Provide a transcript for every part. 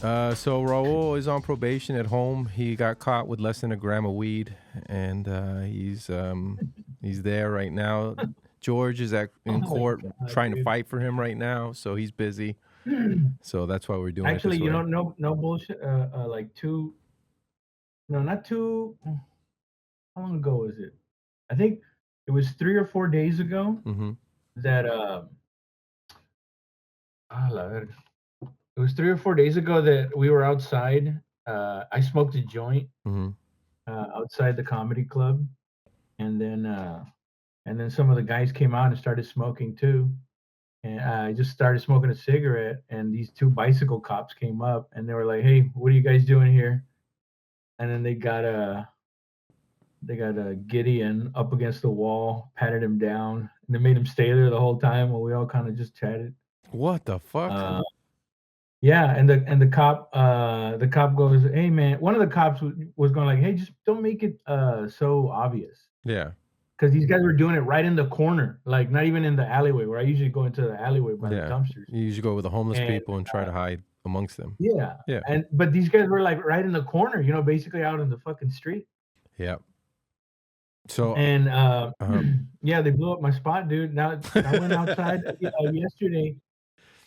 So Raul is on probation at home. He got caught with less than a gram of weed, and he's there right now. George is Oh in my court god, trying to dude. fight for him right now, so he's busy. So that's why we're doing it Actually, this way. no bullshit. Like two, no, not two. How long ago was it? I think it was 3 or 4 days ago Mm-hmm. that la verga. It was 3 or 4 days ago that we were outside. I smoked a joint Mm-hmm. outside the comedy club, and then some of the guys came out and started smoking too. And I just started smoking a cigarette, and these two bicycle cops came up, and they were like, "Hey, what are you guys doing here?" And then they got Gideon up against the wall, patted him down, and they made him stay there the whole time while we all kind of just chatted. What the fuck? Uh, yeah, and the cop goes, "Hey man," one of the cops was going like, "Hey, just don't make it so obvious." Yeah, Because these guys were doing it right in the corner, like not even in the alleyway where I usually go into the alleyway by the yeah. dumpsters. You usually go with the homeless And people and try to hide amongst them. yeah, Yeah, but these guys were like right in the corner, basically out in the fucking street. yeah. So, And uh, yeah, they blew up my spot, dude. Now I went outside yesterday.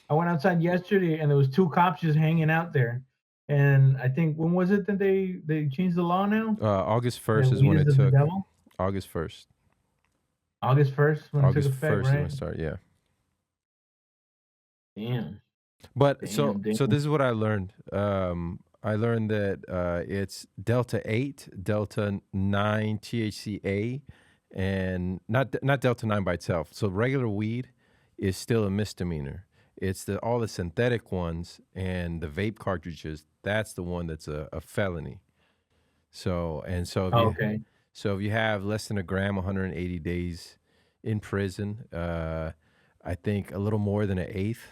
I went outside yesterday, and there was two cops just hanging out there. And I think when was it that they changed the law now? August That 1st is weed when is it of the took. devil. August 1st. August 1st when it took August effect, 1st is when right? it started. Yeah. Damn, But so damn, so damn. this is what I learned. I learned that it's Delta 8, Delta 9 THCA, and not Delta 9 by itself. So regular weed is still a misdemeanor. It's all the synthetic ones and the vape cartridges. That's the one that's a felony. So Oh, okay. if you have less than a gram, 180 days in prison. I think a little more than an eighth.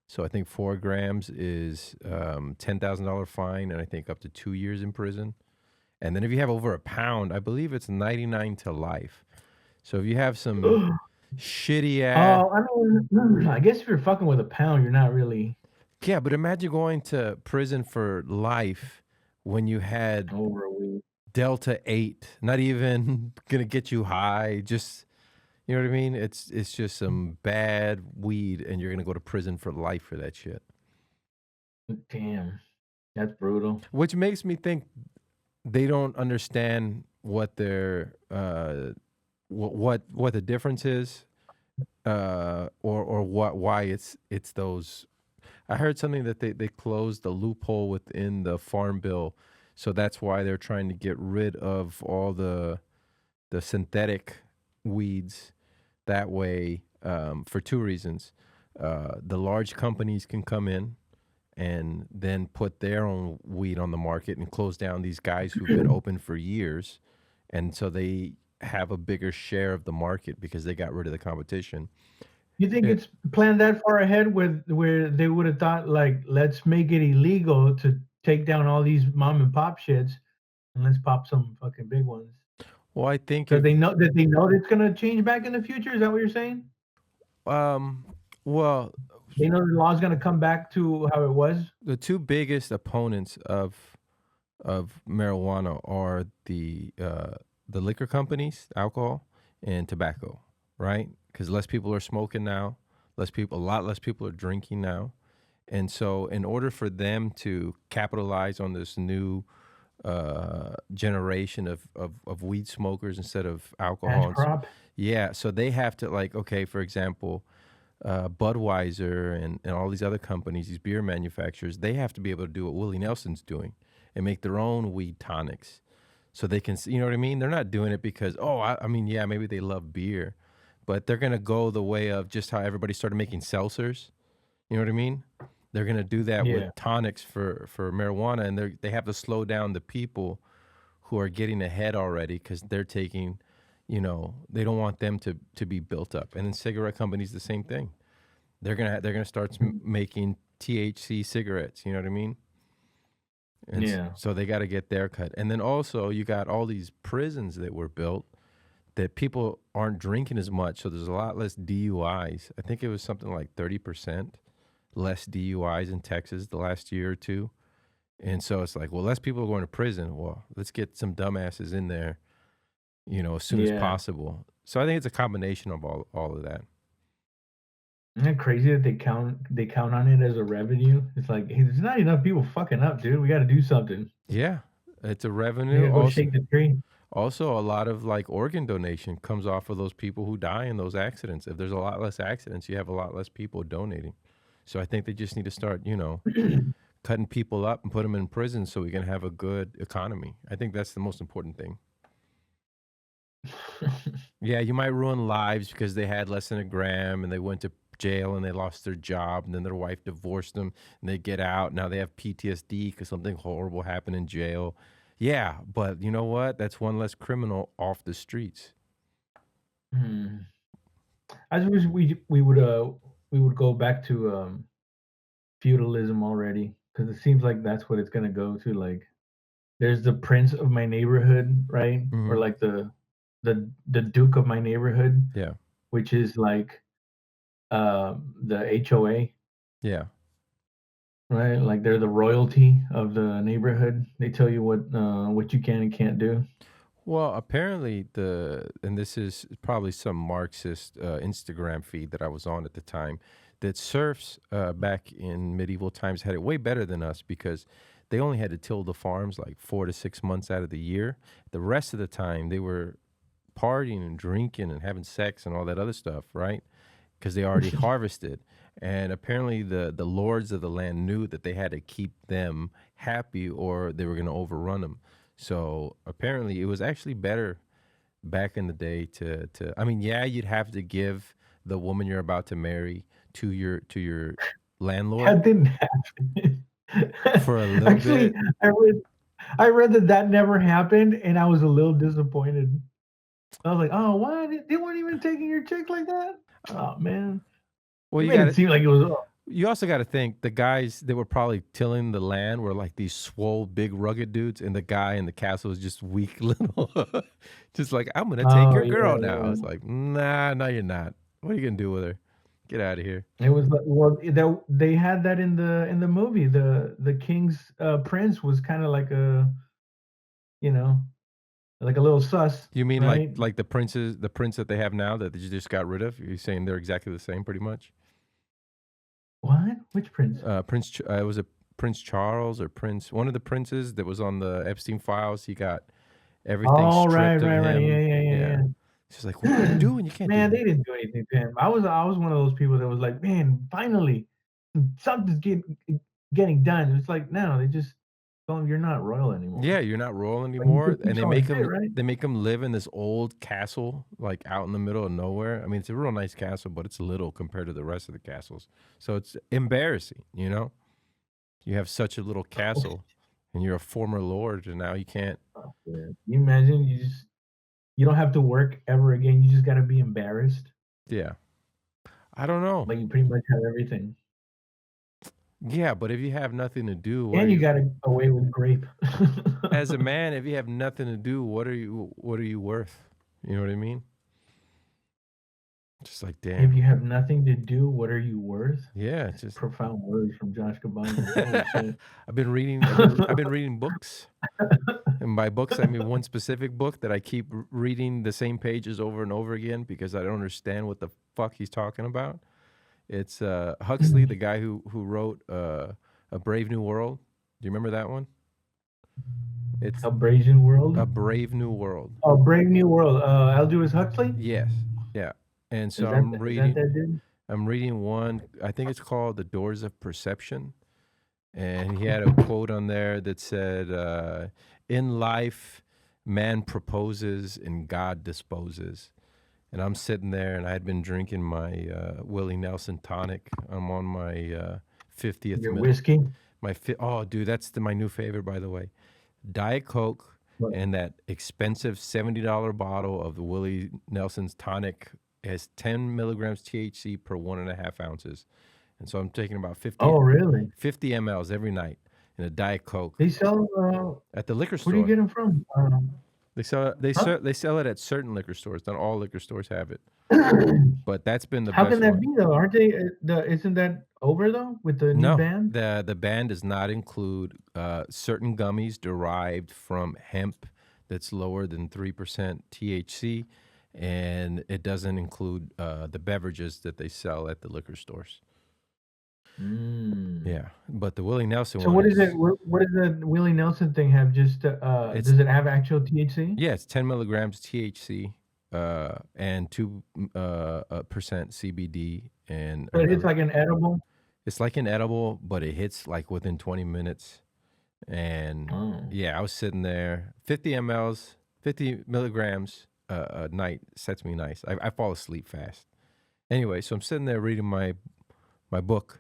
So I think 4 grams is $10,000 fine, and I think up to 2 years in prison. And then if you have over a pound, I believe it's 99 to life. So if you have some shitty ass, Oh, I mean, I guess if you're fucking with a pound, you're not really yeah, but imagine going to prison for life when you had over a weed. Delta 8, not even gonna get you high, just you know what I mean? It's just some bad weed, and you're gonna go to prison for life for that shit. Damn, that's brutal. Which makes me think they don't understand what their what the difference is, or what why it's those. I heard something that they closed the loophole within the farm bill, so that's why they're trying to get rid of all the synthetic weeds. That way, for two reasons, the large companies can come in and then put their own weed on the market and close down these guys who've been open for years. And so they have a bigger share of the market because they got rid of the competition. You think Eh, it's planned that far ahead with where they would have thought like, let's make it illegal to take down all these mom and pop shits and let's pop some fucking big ones. well, I think Because if, they know it's gonna change back in the future. Is that what you're saying? um, well, They know the law's gonna come back to how it was. the two biggest opponents of marijuana are the liquor companies, alcohol and tobacco, right? Because less people are smoking now, a lot less people are drinking now, and so in order for them to capitalize on this new generation of weed smokers instead of Cash alcohol, crop. yeah, so they have to like okay, for example. Budweiser and all these other companies, these beer manufacturers, they have to be able to do what Willie Nelson's doing and make their own weed tonics so they can, you know what I mean? They're not doing it because, oh, I mean, yeah, maybe they love beer, but they're going to go the way of just how everybody started making seltzers. You know what I mean? They're going to do that Yeah. with tonics for marijuana, and they have to slow down the people who are getting ahead already because they're taking, they don't want them to be built up. And then cigarette companies, the same thing. They're gonna start making THC cigarettes. You know what I mean? And Yeah. so they got to get their cut. And then also you got all these prisons that were built that people aren't drinking as much. So there's a lot less DUIs. I think it was something like 30% less DUIs in Texas the last year or two. And so it's like, well, less people are going to prison. Well, let's get some dumbasses in there, as soon as Yeah. possible. So I think it's a combination of all of that. Isn't it crazy that they count on it as a revenue? It's like, "Hey, there's not enough people fucking up, dude. We gotta do something. Yeah, it's a We revenue. gotta go Also, shake the tree." a lot of like organ donation comes off of those people who die in those accidents. If there's a lot less accidents, you have a lot less people donating. So I think they just need to start, cutting people up and put them in prison so we can have a good economy. I think that's the most important thing. Yeah, you might ruin lives because they had less than a gram and they went to jail and they lost their job and then their wife divorced them and they get out. Now they have PTSD because something horrible happened in jail. Yeah, but you know what? That's one less criminal off the streets. Hmm. I just wish we would go back to, feudalism already, because it seems like that's what it's gonna go to, like, there's the prince of my neighborhood, right? Or, Hmm. like, the duke of my neighborhood, Yeah, which is like, the HOA, yeah. right? Like, they're the royalty of the neighborhood. They tell you what you can and can't do. Well, apparently and this is probably some Marxist Instagram feed that I was on at the time, that serfs back in medieval times had it way better than us because they only had to till the farms like 4 to 6 months out of the year. The rest of the time they were partying and drinking and having sex and all that other stuff, right? Because they already harvested. And apparently the lords of the land knew that they had to keep them happy or they were going to overrun them. So apparently it was actually better back in the day to I mean, yeah, you'd have to give the woman you're about to marry to your landlord That didn't happen. for a little Actually, bit. I read I read that that never happened, and I was a little disappointed. I was like, "Oh, what? They weren't even taking your chick like that? Uh, Oh, man." well, They you made got it to seem like it was, oh, you also got to think the guys that were probably tilling the land were like these swole, big, rugged dudes, and the guy in the castle was just weak little, just like I'm gonna take oh, your yeah, girl now. I yeah. was like, nah, no, you're not. What are you gonna do with her? Get out of here. It was like, well, they had that in the movie. The king's, prince was kinda like you know, like a little sus, You mean right? like the prince that they have now that they just got rid of? You're saying they're exactly the same, pretty much? What? Which prince? Was it Prince Charles or Prince one of the princes that was on the Epstein files? He got everything Oh, right, stripped of right, right. Yeah, him. yeah, yeah, Yeah. She's like, "What are you yeah. doing? You can't do Man, that." they didn't do anything to him. I was one of those people that was like, "Man, finally, something's getting done." It's like, no, they just told him, "You're not royal Yeah, anymore." you're not royal But he anymore, just and keeps on shit, right? they make him live in this old castle, like, out in the middle of nowhere. I mean, it's a real nice castle, but it's little compared to the rest of the castles. So it's embarrassing, you know? You have such a little castle, and you're a former lord, and now you can't. Oh, yeah. Can you imagine? You don't have to work ever again. You just gotta be embarrassed. Yeah. I don't know. Like, you pretty much have everything. Yeah, but if you have nothing to do, what are And you you got away with grape. as a man, if you have nothing to do, what are you worth? You know what I mean? Just like, If damn. you have nothing to do, what are you worth? Yeah, it's That's just profound words from Josh Cabaza. Holy shit. I've been reading books. And by books, I mean one specific book that I keep reading the same pages over and over again because I don't understand what the fuck he's talking about. It's Huxley, the guy who wrote A Brave New World. Do you remember that one? It's Abrasion World? A Brave New World. Oh, Brave New World. Aldous Huxley? Yes. Yeah. And Is so that is that that dude? I'm reading one, I think it's called The Doors of Perception. And he had a quote on there that said, "In life, man proposes and God disposes." And I'm sitting there, and I had been drinking my Willie Nelson tonic. I'm on my 50th Your middle. whiskey? Oh, dude, that's my new favorite, by the way. Diet Coke What? and that expensive $70 bottle of the Willie Nelson's tonic has 10 milligrams THC per 1.5 ounces. And so I'm taking about Oh, really? 50 mLs every night in a Diet Coke They sell, at the liquor where do you store. get them from? Huh? They sell it at certain liquor stores. Not all liquor stores have it, but that's been the How can best that one. be though? Aren't they? Isn't that over though with the new No, ban? the ban does not include certain gummies derived from hemp that's lower than 3% THC, and it doesn't include the beverages that they sell at the liquor stores. Mm. Yeah, but the Willie Nelson So one what is it? is What does the Willie Nelson thing have? Just it's does it have actual THC? yeah, it's 10 milligrams THC and 2 percent CBD and So it's another. like an edible. It's like an edible, but it hits like within 20 minutes. And Oh. yeah, I was sitting there, 50 mLs, 50 milligrams a night sets me nice. I fall asleep fast. Anyway, so I'm sitting there reading my book.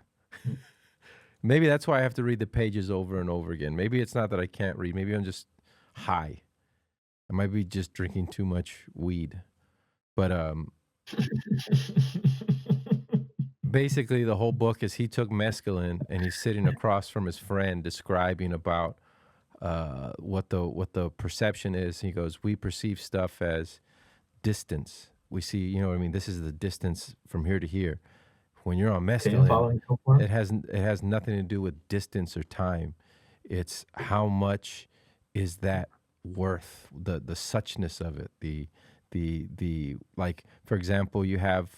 Maybe that's why I have to read the pages over and over again. Maybe it's not that I can't read. Maybe I'm just high. I might be just drinking too much weed. But basically the whole book is he took mescaline and he's sitting across from his friend describing about what the perception is. He goes, we perceive stuff as distance. We see, you know what I mean? This is the distance from here to here. When you're on Okay, I'm mescaline, following so far. it has nothing to do with distance or time. It's how much is that worth, the suchness of it, the like, for example, you have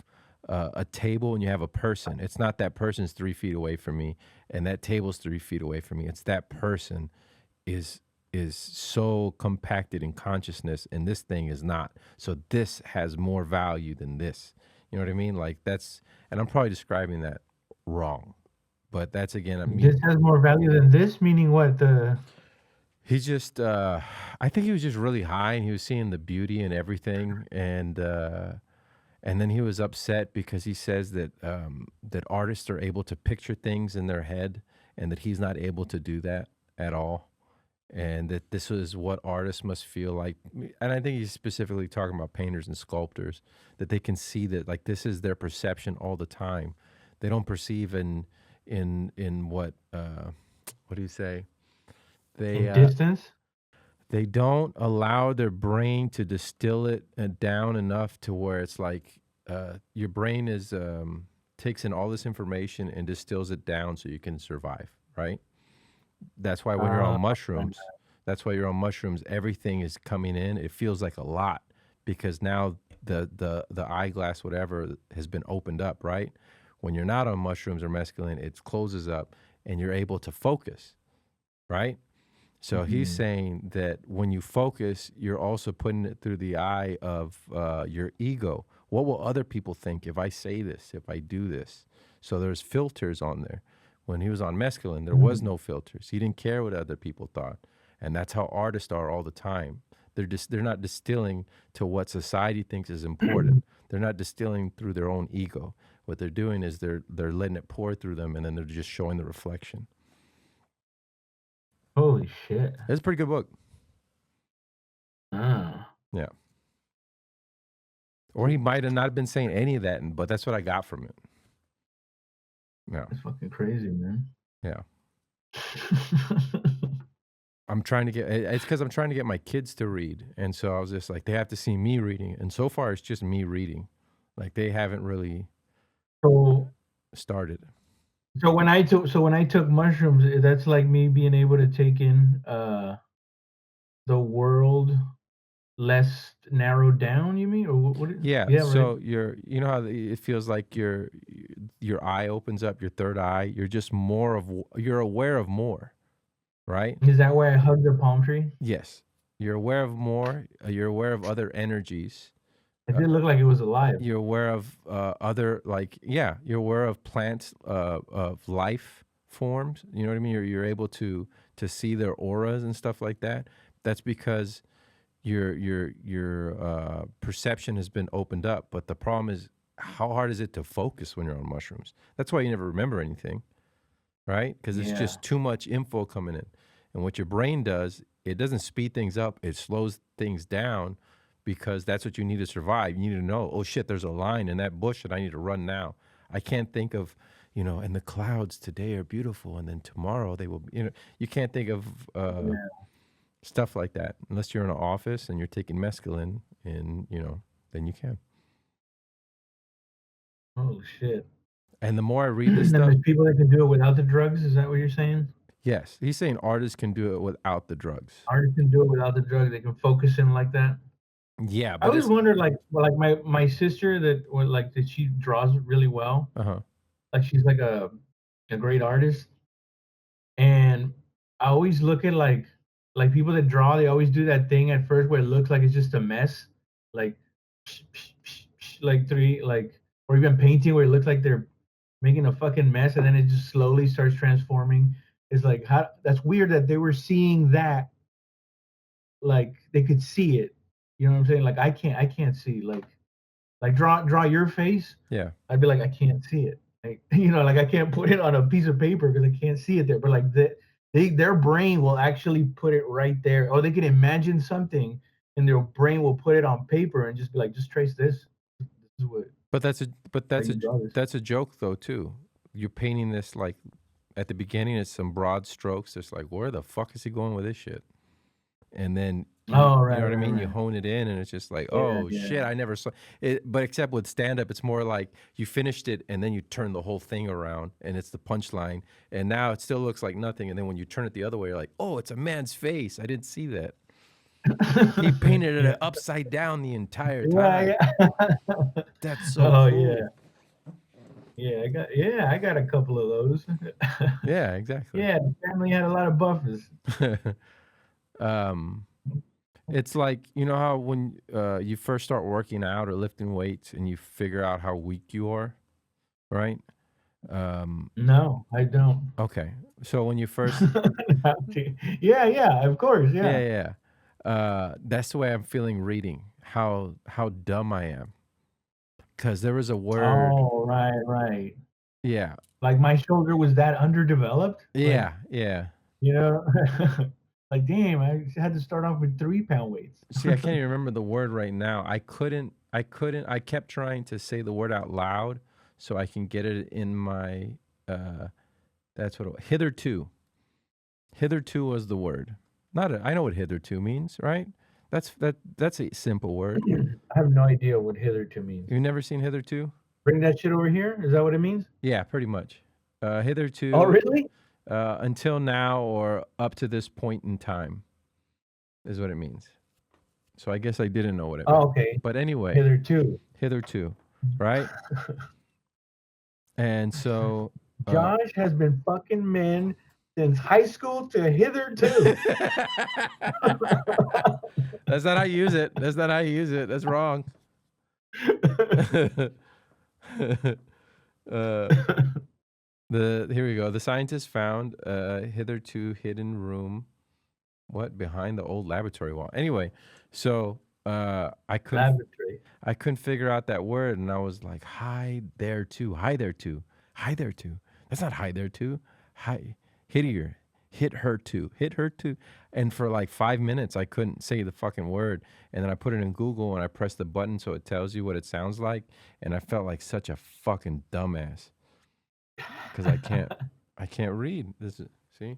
a table and you have a person. It's not that person's 3 feet away from me and that table's 3 feet away from me. It's that person is so compacted in consciousness and this thing is not. So this has more value than this. You know what I mean? Like that's, and I'm probably describing that wrong, but that's again me. This has more value than this, meaning what? He's just I think he was just really high and he was seeing the beauty and everything, and then he was upset because he says that that artists are able to picture things in their head and that he's not able to do that at all, and that this is what artists must feel like. And I think he's specifically talking about painters and sculptors, that they can see that like this is their perception all the time. They don't perceive in what do you say? They In distance? they don't allow their brain to distill it down enough to where it's like your brain is takes in all this information and distills it down so you can survive, right? That's why when you're on Uh, mushrooms, that's why you're on mushrooms, everything is coming in. It feels like a lot because now the eyeglass, whatever, has been opened up, right? When you're not on mushrooms or mescaline, it closes up and you're able to focus, right? So he's mhm. saying that when you focus, you're also putting it through the eye of your ego. What will other people think if I say this, if I do this? So there's filters on there. When he was on mescaline, there was Mm. no filters. He didn't care what other people thought, and that's how artists are all the time. They're not distilling to what society thinks is important. They're not distilling through their own ego. What they're doing is they're letting it pour through them, and then they're just showing the reflection. Holy shit. It's a pretty good book. Ah, Yeah. Or he might have not been saying any of that, but that's what I got from it. Yeah, that's fucking crazy, man. yeah. I'm trying to get. It's because I'm trying to get my kids to read, and so I was just like, they have to see me reading, and so far it's just me reading. Like they haven't really So started. when I took mushrooms, that's like me being able to take in the world less narrowed down, you mean? Or Yeah. yeah, right. So you know how it feels like your eye opens up, your third eye. You're just more of. You're aware of more, right? Is that why I hugged the palm tree? Yes. You're aware of more. You're aware of other energies. It did look like it was alive. You're aware of other like yeah, you're aware of plants of life forms. You know what I mean? You're able to see their auras and stuff like that. That's because your perception has been opened up. But the problem is, how hard is it to focus when you're on mushrooms? That's why you never remember anything, right? Because it's Yeah. just too much info coming in. And what your brain does, it doesn't speed things up, it slows things down because that's what you need to survive. You need to know, oh shit, there's a line in that bush and I need to run now. I can't think of, and the clouds today are beautiful and then tomorrow they will, you can't think of Yeah. Stuff like that. Unless you're in an office and you're taking mescaline, and then you can. Oh shit. And the more I read this And stuff, there's people that can do it without the drugs. Is that what you're saying? yes, he's saying artists can do it without the drugs. Artists can do it without the drugs. They can focus in like that. Yeah, I but always it's wondered, like my sister that she draws really well. uh-huh. Like she's like a great artist, and I always look at like people that draw. They always do that thing at first where it looks like it's just a mess, like like three like or even painting where it looks like they're making a fucking mess, and then it just slowly starts transforming. It's like how that's weird that they were seeing that, like they could see it. You know what I'm saying? Like I can't see like draw your face. Yeah. I'd be like I can't see it. Like like I can't put it on a piece of paper because I can't see it there. But like their brain will actually put it right there, or they can imagine something, and their brain will put it on paper and just be like, just trace this. This is what But that's a but how that's a you draw this. that's a joke though too. You're painting this like at the beginning it's some broad strokes. It's like where the fuck is he going with this shit? And then Oh you right, know what I right, mean? You right. hone it in and it's just like, Yeah, oh yeah. shit, I never saw it. But except with stand up, it's more like you finished it and then you turn the whole thing around and it's the punchline. And now it still looks like nothing. And then when you turn it the other way, you're like, oh, it's a man's face. I didn't see that. He painted Yeah. it upside down the entire time. Yeah, yeah. That's so Oh yeah. cool. I got a couple of those. Yeah, exactly. Yeah, the family had a lot of buffers. um, it's like, you know how when you first start working out or lifting weights and you figure out how weak you are, right? Um, No, I don't. okay. So when you first, Yeah, yeah, of course, yeah, yeah. yeah, that's the way I'm feeling reading how dumb I am. Because there was a word, Oh, right, right. yeah, Like my shoulder was that underdeveloped? Like, yeah, yeah. you know, like damn, I had to start off with 3-pound weights. See, I can't even remember the word right now. I kept trying to say the word out loud so I can get it in my, uh, that's what hitherto. Hitherto was the word. Not a, I know what hitherto means, right? That's a simple word. I have no idea what hitherto means. You've never seen hitherto? Bring that shit over here? Is that what it means? Yeah, pretty much. Oh, Hitherto, really? until now or up to this point in time is what it means. So I guess I didn't know what it Oh, meant. okay. But anyway, Hitherto. hitherto, right? And so, Josh has been fucking men since high school to hitherto. that's not how you use it. That's not how you use it. That's wrong. uh, here we go. The scientists found a hitherto hidden room. What behind the old laboratory wall? Anyway, so Laboratory. I couldn't figure out that word, and I was like, "Hi there too, hi there too, hi there too." That's not hi there too. Hi, hit her, hit her too. And for like 5 minutes, I couldn't say the fucking word. And then I put it in Google and I pressed the button so it tells you what it sounds like. And I felt like such a fucking dumbass because I can't read. This is see,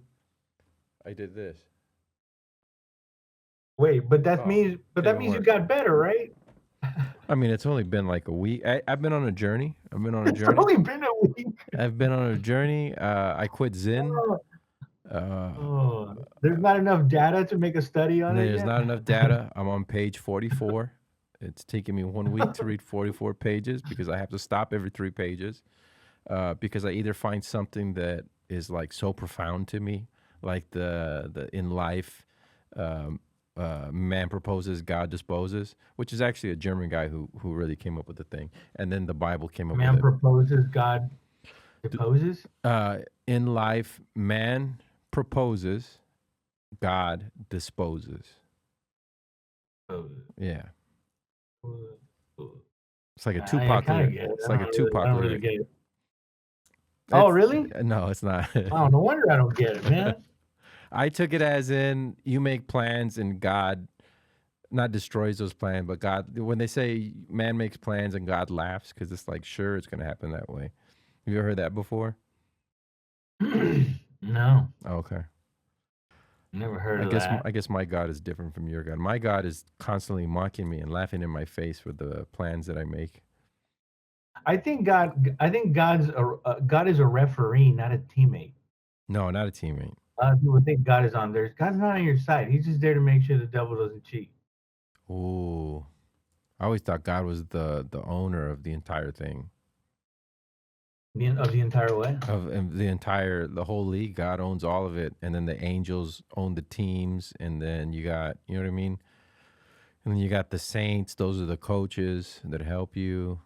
I did this. Wait, but that Oh, means it didn't you work. got better, right? I mean, it's only been like a week. I've been on a journey. I've been on a It's journey. only been a week. I've been on a journey. I quit Zen. Oh, Uh, oh, there's not enough data to make a study on it there's yet. not enough data. I'm on page 44. It's taking me 1 week to read 44 pages because I have to stop every 3 pages because I either find something that is like so profound to me, like the in life, um, man proposes, God disposes, which is actually a German guy who really came up with the thing, and then the Bible came up with Man it. proposes, God deposes. In life, man proposes, God disposes. Oh, Yeah. oh, oh. It's like a I Tupac kind of lyric. get it. It's like a I Tupac don't really lyric. get it. Oh, It's really? no, it's not. Oh, no wonder I don't get it, man. I took it as in you make plans and God not destroys those plans, but God when they say man makes plans and God laughs because it's like sure it's gonna happen that way. Have you ever heard that before? No. Okay. Never heard of that. I guess my God is different from your God. My God is constantly mocking me and laughing in my face for the plans that I make. I think God is a referee, not a teammate. No, not a teammate. A lot of people think God is on there. God's not on your side. He's just there to make sure the devil doesn't cheat. Ooh, I always thought God was the owner of the entire thing. Of the entire way. Of the whole league. God owns all of it, and then the angels own the teams, and then you got, you know what I mean? And then you got the saints, those are the coaches that help you.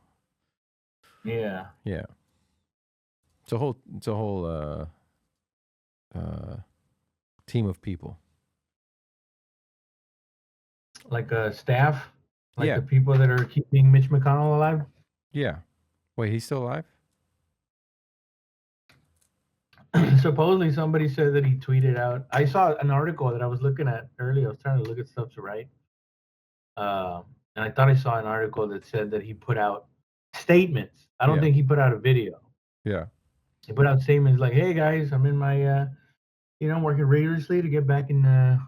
Yeah. Yeah. It's a whole team of people. Like a staff, like Yeah. the people that are keeping Mitch McConnell alive. Yeah. Wait, he's still alive? Supposedly somebody said that he tweeted out. I saw an article that I was looking at earlier. I was trying to look at stuff to write. And I thought I saw an article that said that he put out statements. I don't Yeah. think he put out a video. Yeah. He put out statements like, "Hey guys, I'm in my, I'm working rigorously to get back in there,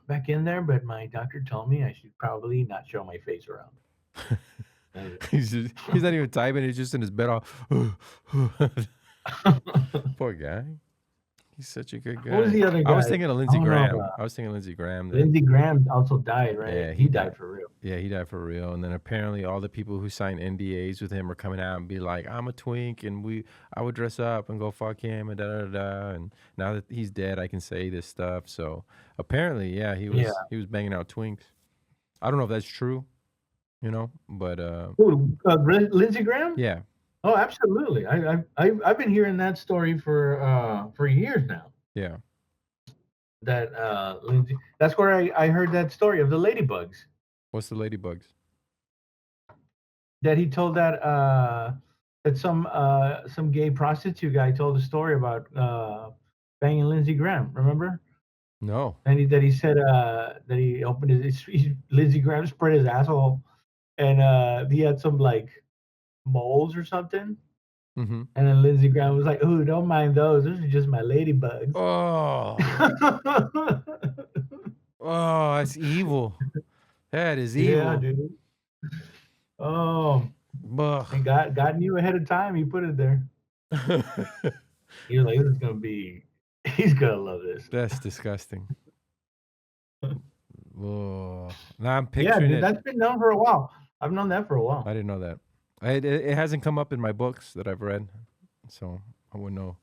but my doctor told me I should probably not show my face around." he's not even typing, he's just in his bed all poor guy. He's such a good guy. What was the other guy? I was thinking of Lindsey I don't know, Graham. I was thinking of Lindsey Graham. Lindsey Graham also died, right? Yeah, he died for real. Yeah, he died for real. And then apparently all the people who signed NDAs with him are coming out and be like, I'm a twink and I would dress up and go fuck him and da da da. And now that he's dead, I can say this stuff. So apparently, yeah, he was banging out twinks. I don't know if that's true, you know, but Lindsey Graham? yeah. Oh, absolutely. I've been hearing that story for years now. Yeah. That Lindsey, that's where I heard that story of the ladybugs. What's the ladybugs? That he told that some gay prostitute guy told a story about banging Lindsey Graham. Remember? No. And he said that he opened Lindsey Graham spread his asshole, and he had some like moles or something. Mm-hmm. And then Lindsey Graham was like, "Ooh, don't mind those. Those are just my ladybugs." Oh. Oh, that's evil. That is evil. Yeah, dude. Oh, and God knew ahead of time. He put it there. He was like, he's gonna love this. That's disgusting. Oh, now I'm picturing dude, it. that's been known for a while. I've known that for a while. I didn't know that. It hasn't come up in my books that I've read, so I wouldn't know.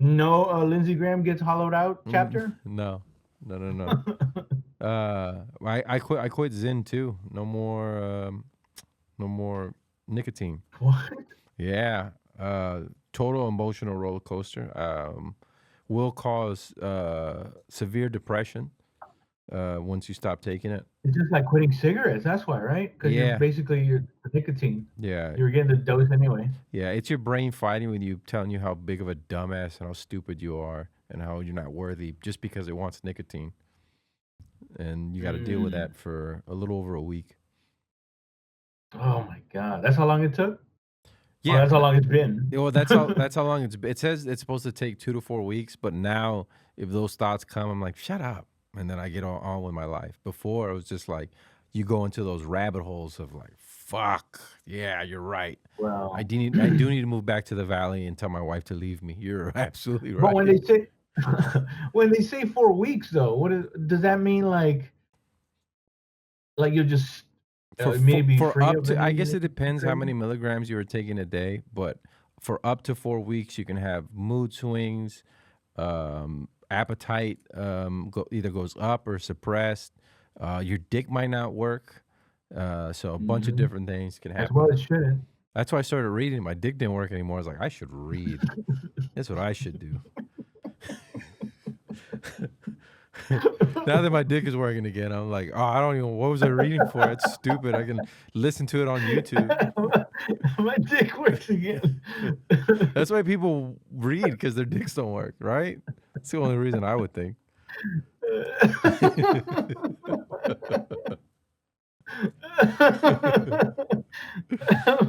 No, Lindsey Graham gets hollowed out chapter? No. I quit Zyn too. No more nicotine. What? Yeah. Total emotional roller coaster. Will cause severe depression once you stop taking it. It's just like quitting cigarettes. That's why, right? Because Yeah. you're nicotine. Yeah. You're getting the dose anyway. Yeah, it's your brain fighting with you, telling you how big of a dumbass and how stupid you are and how you're not worthy just because it wants nicotine. And you got to deal with that for a little over a week. Oh my God, that's how long it took. Yeah, that's how long it's been. Well, that's how long it's been. It says it's supposed to take 2 to 4 weeks, but now if those thoughts come, I'm like, shut up, and then I get on with my life. Before it was just like you go into those rabbit holes of like, fuck, yeah, you're right. Well, I do need to move back to the valley and tell my wife to leave me. You're absolutely right. But when they say 4 weeks, though, does that mean? Like you'll just maybe for up to, I guess it depends how many milligrams you were taking a day, but for up to 4 weeks, you can have mood swings, appetite either goes up or suppressed. Your dick might not work. So a bunch of different things can happen. As well, it shouldn't. That's why I started reading. My dick didn't work anymore. I was like, I should read. That's what I should do. Now that my dick is working again, I'm like, oh, I don't even. What was I reading for? It's stupid. I can listen to it on YouTube. My dick works again. That's why people read, because their dicks don't work, right? That's the only reason I would think.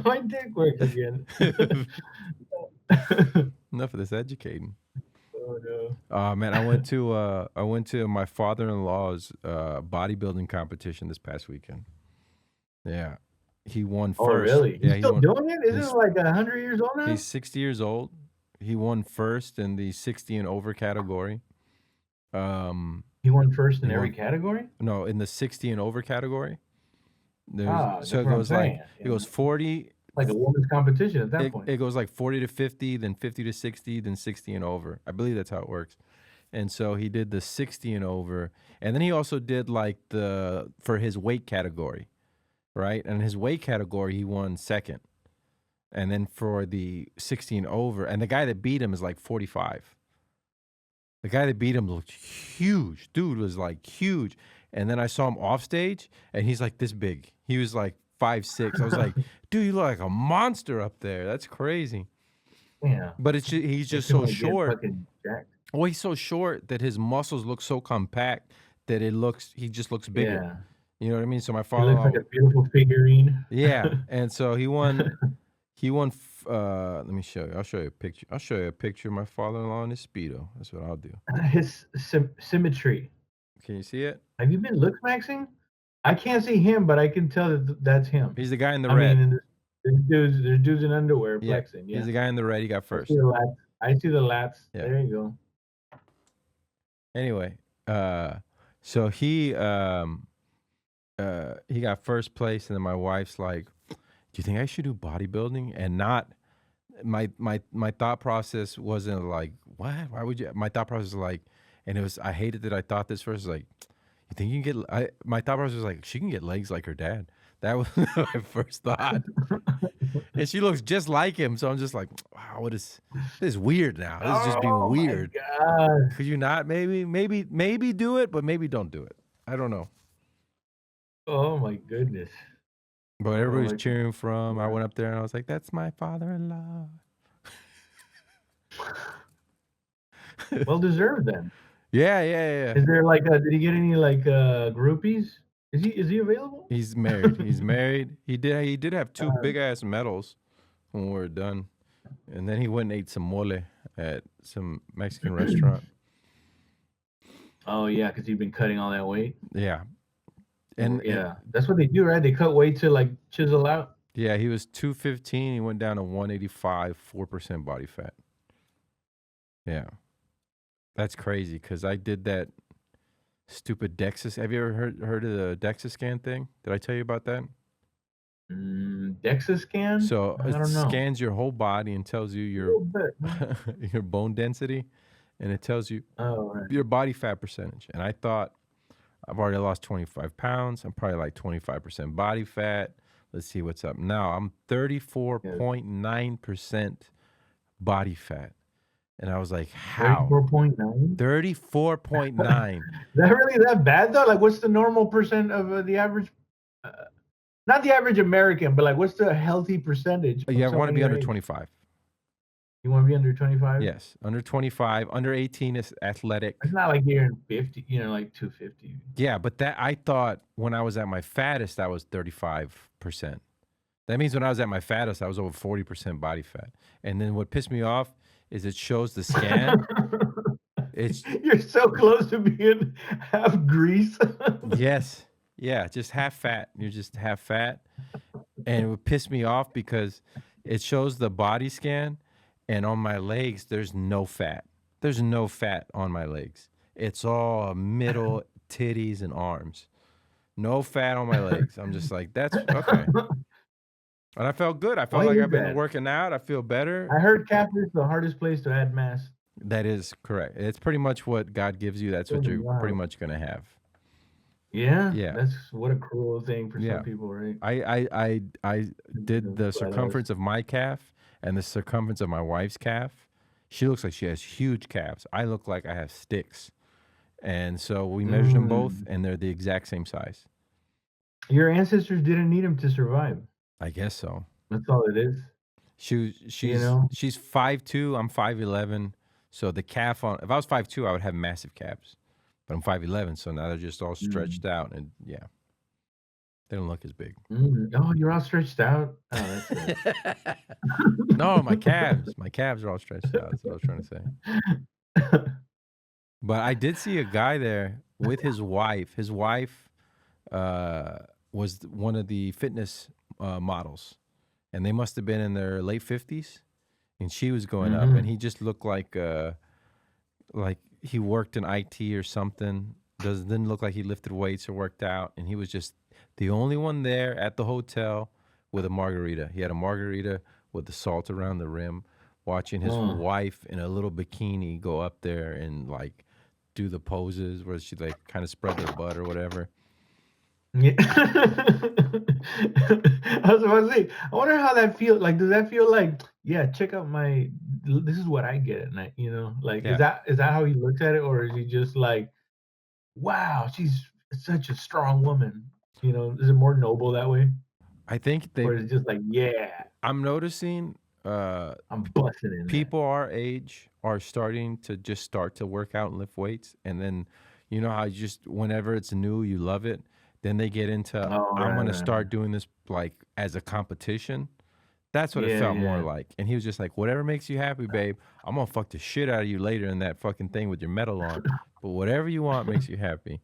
My dick works again. Enough of this educating. Oh no. Man, I went to my father-in-law's bodybuilding competition this past weekend. Yeah. He won Oh first. really? Yeah, He's he still won. doing it? Isn't it He's like 100 years old he's now? 60 years old. He won first in the 60 and over category. He won first He in every won category? no, in the 60 and over category. There's Ah, so that's what I'm saying. it goes 40. Like a woman's competition at that point. It goes like 40 to 50, then 50 to 60, then 60 and over. I believe that's how it works. And so he did the 60 and over, and then he also did like the for his weight category, right? And his weight category, he won second. And then for the 60 and over, and the guy that beat him is like 45. The guy that beat him looked huge. Dude was like huge. And then I saw him off stage, and he's like this big. He was like 5'6". I was like, dude, you look like a monster up there. That's crazy. Yeah. But he's just Makes him so wanna get short. fucking jacked. Well, he's so short that his muscles look so compact that he just looks bigger. Yeah. You know what I mean? So my He looks like father-in-law, a beautiful figurine. yeah, and so he won. Let me show you. I'll show you a picture. I'll show you a picture of my father-in-law in his speedo. That's what I'll do. His symmetry. Can you see it? Have you been look maxing? I can't see him, but I can tell that that's him. He's the guy in the I mean, red. and there's dudes in underwear Yeah, flexing, he's yeah. the guy in the red. He got I see first. the lats. I see the lats. Yeah. There you go. Anyway, so he got first place, and then my wife's like, "Do you think I should do bodybuilding?" And not my thought process wasn't like, "What? Why would you?" My thought process was like, and it was I hated that I thought this first. Like, you think you can get? My thought process was like, she can get legs like her dad. That was my first thought. And she looks just like him, so I'm just like, wow, this is weird now. This is just being Oh my weird. god. Could you not maybe do it, but maybe don't do it. I don't know. Oh my goodness. But Oh, everybody was like cheering for him. I yeah. went up there and I was like, "That's my father-in-law." Well deserved then. Yeah, yeah, yeah. Is there like did he get any like groupies? Is he available? He's married. He's married. He did have two Uh, big ass medals when we were done. And then he went and ate some mole at some Mexican restaurant. oh yeah, because you've been cutting all that weight. Yeah. Or, And yeah, that's what they do, right? They cut weight to like chisel out. yeah, he was 215. He went down to 185, 4% body fat. Yeah. That's crazy because I did that stupid DEXA. Have you ever heard of the DEXA scan thing? Did I tell you about that? DEXA scan? So I it don't know. scans your whole body and tells you A little bit. your bone density, and it tells you Oh, right. your body fat percentage. And I thought I've already lost 25 pounds. I'm probably like 25% body fat. Let's see what's up now. I'm Yeah. 34.9% body fat. And I was like, how? 34.9? 34.9. Is that really that bad though? Like, what's the normal percent of the average? Uh, not the average American, but like, what's the healthy percentage of You want to someone be your under age? 25. You want to be under 25? Yes, under 25. Under 18 is athletic. It's not like you're in 50, like 250. Yeah, but that I thought when I was at my fattest, I was 35%. That means when I was at my fattest, I was over 40% body fat. And then what pissed me off is it shows the scan. It's You're so close to being half grease. yes, yeah, just half fat. You're just half fat, and it would piss me off because it shows the body scan, and on my legs there's no fat. There's no fat on my legs. It's all middle titties and arms. No fat on my legs. I'm just like, that's okay. And I felt good. I felt Why like is I've been that? working out. I feel better. I heard calf is the hardest place to add mass. That is correct. It's pretty much what God gives you. That's what Oh, you're pretty wow. much gonna have. Yeah, Yeah. that's what a cruel thing for Yeah. some people, right? I did the Flat ass. circumference of my calf and the circumference of my wife's calf. She looks like she has huge calves. I look like I have sticks. And so we measured them both, Mm. and they're the exact same size. Your ancestors didn't need him to survive. I guess so. That's all it is. You know? She's 5'2", I'm 5'11". So the calf on if I was 5'2", I would have massive calves. But I'm 5'11", so now they're just all Mm. stretched out, and yeah, they don't look as big. Oh, you're all stretched out? Oh, that's good. No, my calves are all stretched out. That's what I was trying to say. But I did see a guy there with his wife. His wife uh, was one of the fitness models, and they must have been in their late 50s. And she was going up, and Hmm. he just looked like he worked in IT or something. Didn't look like he lifted weights or worked out, and he was just the only one there at the hotel with a margarita. He had a margarita with the salt around the rim, watching his Oh. wife in a little bikini go up there and like do the poses where she like kind of spread their butt or whatever. Yeah. I was about to say, I wonder how that feels. Like, does that feel like, yeah, check out my, this is what I get at night, you know? Like, Yeah, is that how he looks at it? Or is he just like, wow, she's such a strong woman? You know, is it more noble that way? I think they. Or is it just like, yeah, I'm noticing uh, I'm busting in that. people our age are starting to just start to work out and lift weights, and then you know how you just whenever it's new you love it, then they get into Oh, I'm right, gonna right. start doing this like as a competition. That's what it Yeah, felt more yeah. like. And he was just like, whatever makes you happy, babe, I'm gonna fuck the shit out of you later in that fucking thing with your medal on, but whatever you want makes you happy.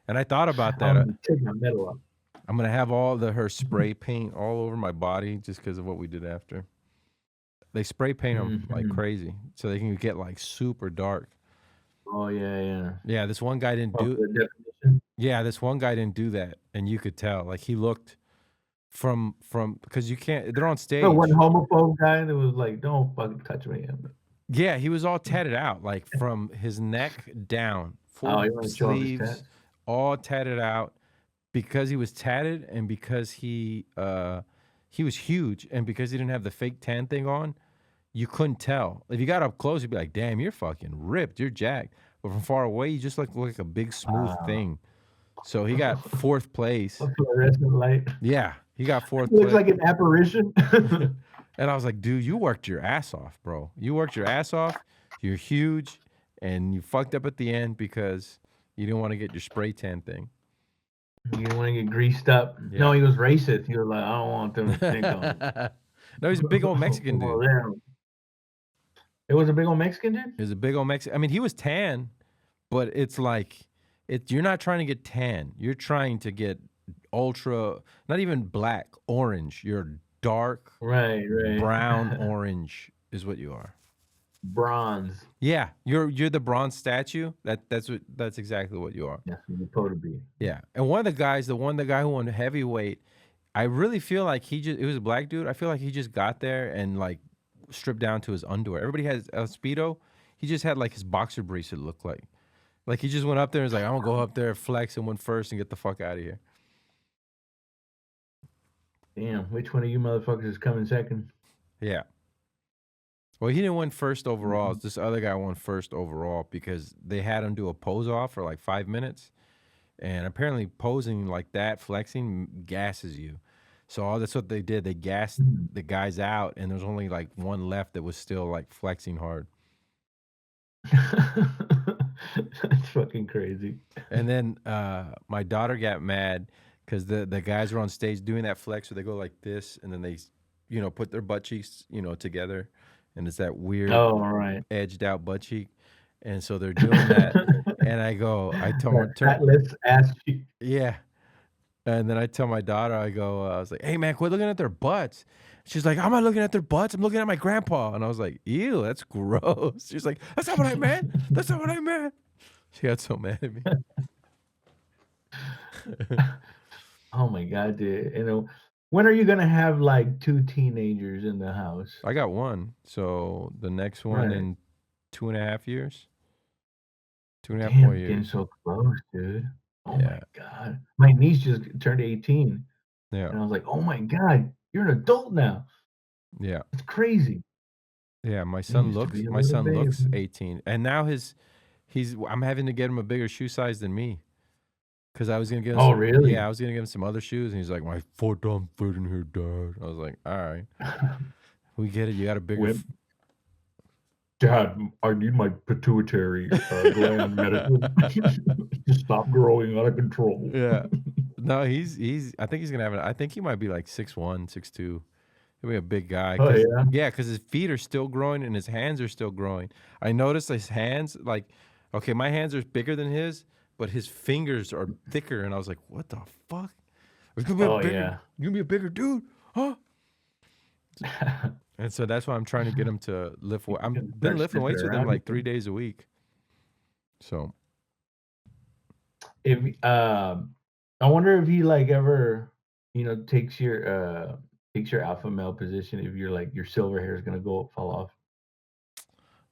And I thought about that. I'm taking my medal up. I'm gonna have all the her spray paint all over my body just because of what we did after. They spray paint them like Hmm. crazy, so they can get like super dark. Oh, yeah, yeah. Yeah, this one guy didn't Oh, do. for the definition. Yeah, this one guy didn't do that, and you could tell. Like he looked from because you can't. They're on The one stage. homophobe guy that was like, "Don't fucking touch me." Yeah, he was all tatted out, like from his neck down, Oh, full you wanna show off his sleeves, tats? all tatted out because he was tatted and because he was huge and because he didn't have the fake tan thing on, you couldn't tell. If you got up close, you'd be like, "Damn, you're fucking ripped. You're jacked." But from far away, you just look like a big smooth Wow. thing. So he got fourth A place. fluorescent light. Yeah, he got fourth Looks place. like an apparition. And I was like, dude, you worked your ass off, bro. You worked your ass off. You're huge, and you fucked up at the end because you didn't want to get your spray tan thing. You wanna get greased up. No, Yeah. he was racist. He was like, "I don't want them to think I'm No, he's a big old Mexican one dude. of them." It was a big old Mexican dude? He's a big old Mexican. I mean, he was tan, but it's like you're not trying to get tan. You're trying to get ultra, not even black, orange. You're dark Right, right. brown orange is what you are. Bronze. Yeah, you're the bronze statue. That's exactly what you are. That's what you're supposed to be. Yeah, and one of the guys, the guy who won heavyweight, I really feel like it was a black dude. I feel like he just got there and like stripped down to his underwear. Everybody has a speedo. He just had like his boxer briefs. It looked like he just went up there and was like, I'm gonna go up there, flex, and win first and get the fuck out of here. Damn, which one of you motherfuckers is coming second? Yeah. Well, he didn't win first overall. Mhm. This other guy won first overall because they had him do a pose off for like 5 minutes. And apparently, posing like that, flexing, gasses you. So all that's what they did. They gassed Mhm. the guys out, and there's only like one left that was still like flexing hard. That's fucking crazy. And then my daughter got mad because the guys were on stage doing that flex where they go like this, and then they, put their butt cheeks, together, and it's that weird Oh, alright. edged out butt cheek, and so they're doing that, and I told her That turn, fatless ass cheek. yeah. And then I tell my daughter, I was like, "Hey man, quit looking at their butts." She's like, "I'm not looking at their butts. I'm looking at my grandpa." And I was like, "Ew, that's gross." She's like, "That's not what I meant. That's not what I meant." She got so mad at me. Oh my god, dude. You know, when are you gonna have like 2 teenagers in the house? I got one, so the next one Right. in 2.5 years, 2.5 more Damn, getting years. so close, dude. Oh my Yeah, god. My niece just turned 18, yeah, and I was like, "Oh my god, you're an adult now. yeah, It's crazy." yeah. You used to be a My little son baby. looks 18, and now he's. I'm having to get him a bigger shoe size than me. Cause I was gonna give him Oh, some, really? yeah, I was gonna give him some other shoes, and he's like, "My foot don't fit in here, Dad." I was like, "All right, we get it. You got a bigger." When Dad, I need my pituitary, gland medicine to stop growing out of control. Yeah. No, he's. I think he's gonna have. I think he might be like 6'1", 6'2", He'll be a big guy. Oh yeah. Yeah, because his feet are still growing and his hands are still growing. I noticed his hands, like, okay, my hands are bigger than his, but his fingers are thicker. And I was like, what the fuck? He's gonna be a Oh bigger, yeah. you gonna be a bigger dude, huh? And so that's why I'm trying to get him to lift. You I've can been start lifting sniffing weights with him around like again. 3 days a week. So If I wonder if he like ever, takes your alpha male position if you're like your silver hair is gonna go fall off.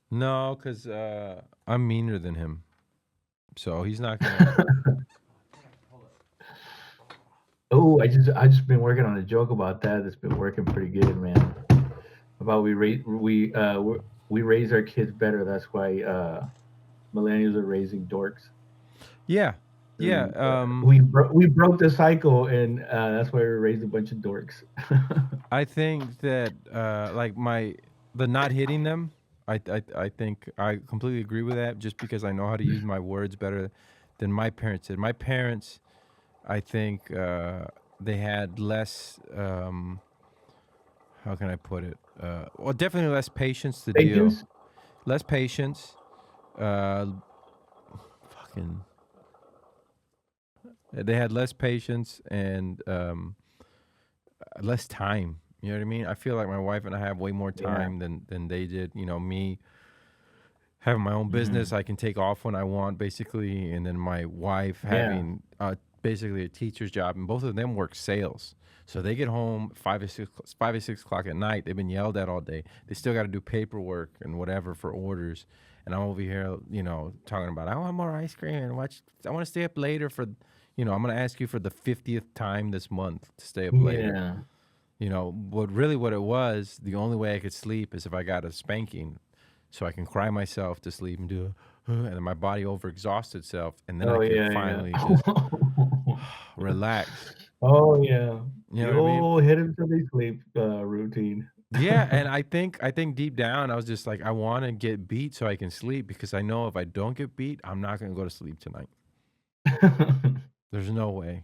no, because I'm meaner than him. So he's not gonna. Oh, I just been working on a joke about that. It's been working pretty good, man. About we raise our kids better. That's why millennials are raising dorks. Yeah, yeah. We broke the cycle, and that's why we raised a bunch of dorks. I think that like the not hitting them. I think I completely agree with that. Just because I know how to use my words better than my parents did. My parents, I think, they had less. How can I put it? Well, definitely less patience to deal. Patience. Less patience. Uh, fucking. They had less patience and less time. You know what I mean? I feel like my wife and I have way more Yeah. time than they did. You know, me having my own business, Mhm. I can take off when I want, basically, and then my wife Yeah. having basically a teacher's job, and both of them work sales. So they get home 5 or 6 o'clock at night. They've been yelled at all day. They still got to do paperwork and whatever for orders. And I'm over here, talking about I want more ice cream and watch. I want to stay up later for, I'm gonna ask you for the 50th time this month to stay up later. Yeah. But really what it was, the only way I could sleep is if I got a spanking. So I can cry myself to sleep and do, and then my body overexhausts itself, and then I Oh could yeah, yeah. finally just relax. Oh yeah. You know The what I mean? old hit him till they sleep routine. Yeah, and I think deep down I was just like, I want to get beat so I can sleep because I know if I don't get beat, I'm not gonna go to sleep tonight. There's no way.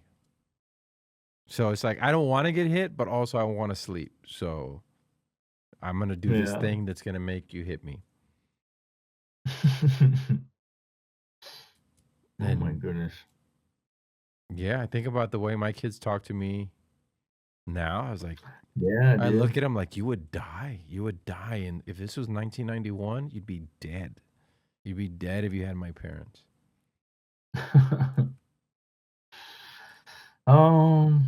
So it's like I don't want to get hit, but also I want to sleep. So I'm gonna do this Yeah. thing that's gonna make you hit me. Oh my And goodness. yeah, I think about the way my kids talk to me now. I was like, Yeah, I dude. look at him like you would die. You would die, and if this was 1991, you'd be dead. You'd be dead if you had my parents. um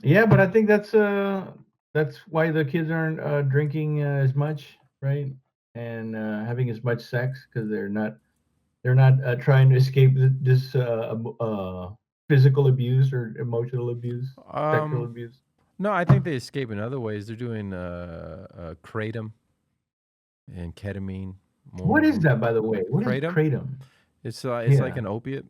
yeah, but I think that's why the kids aren't drinking as much, right? And having as much sex because they're not trying to escape this physical abuse or emotional abuse, sexual Um, abuse. no, I think they escape in other ways. They're doing kratom and ketamine. More What of is them. that, by the way? What is Kratom. kratom? It's like Yeah, an opiate.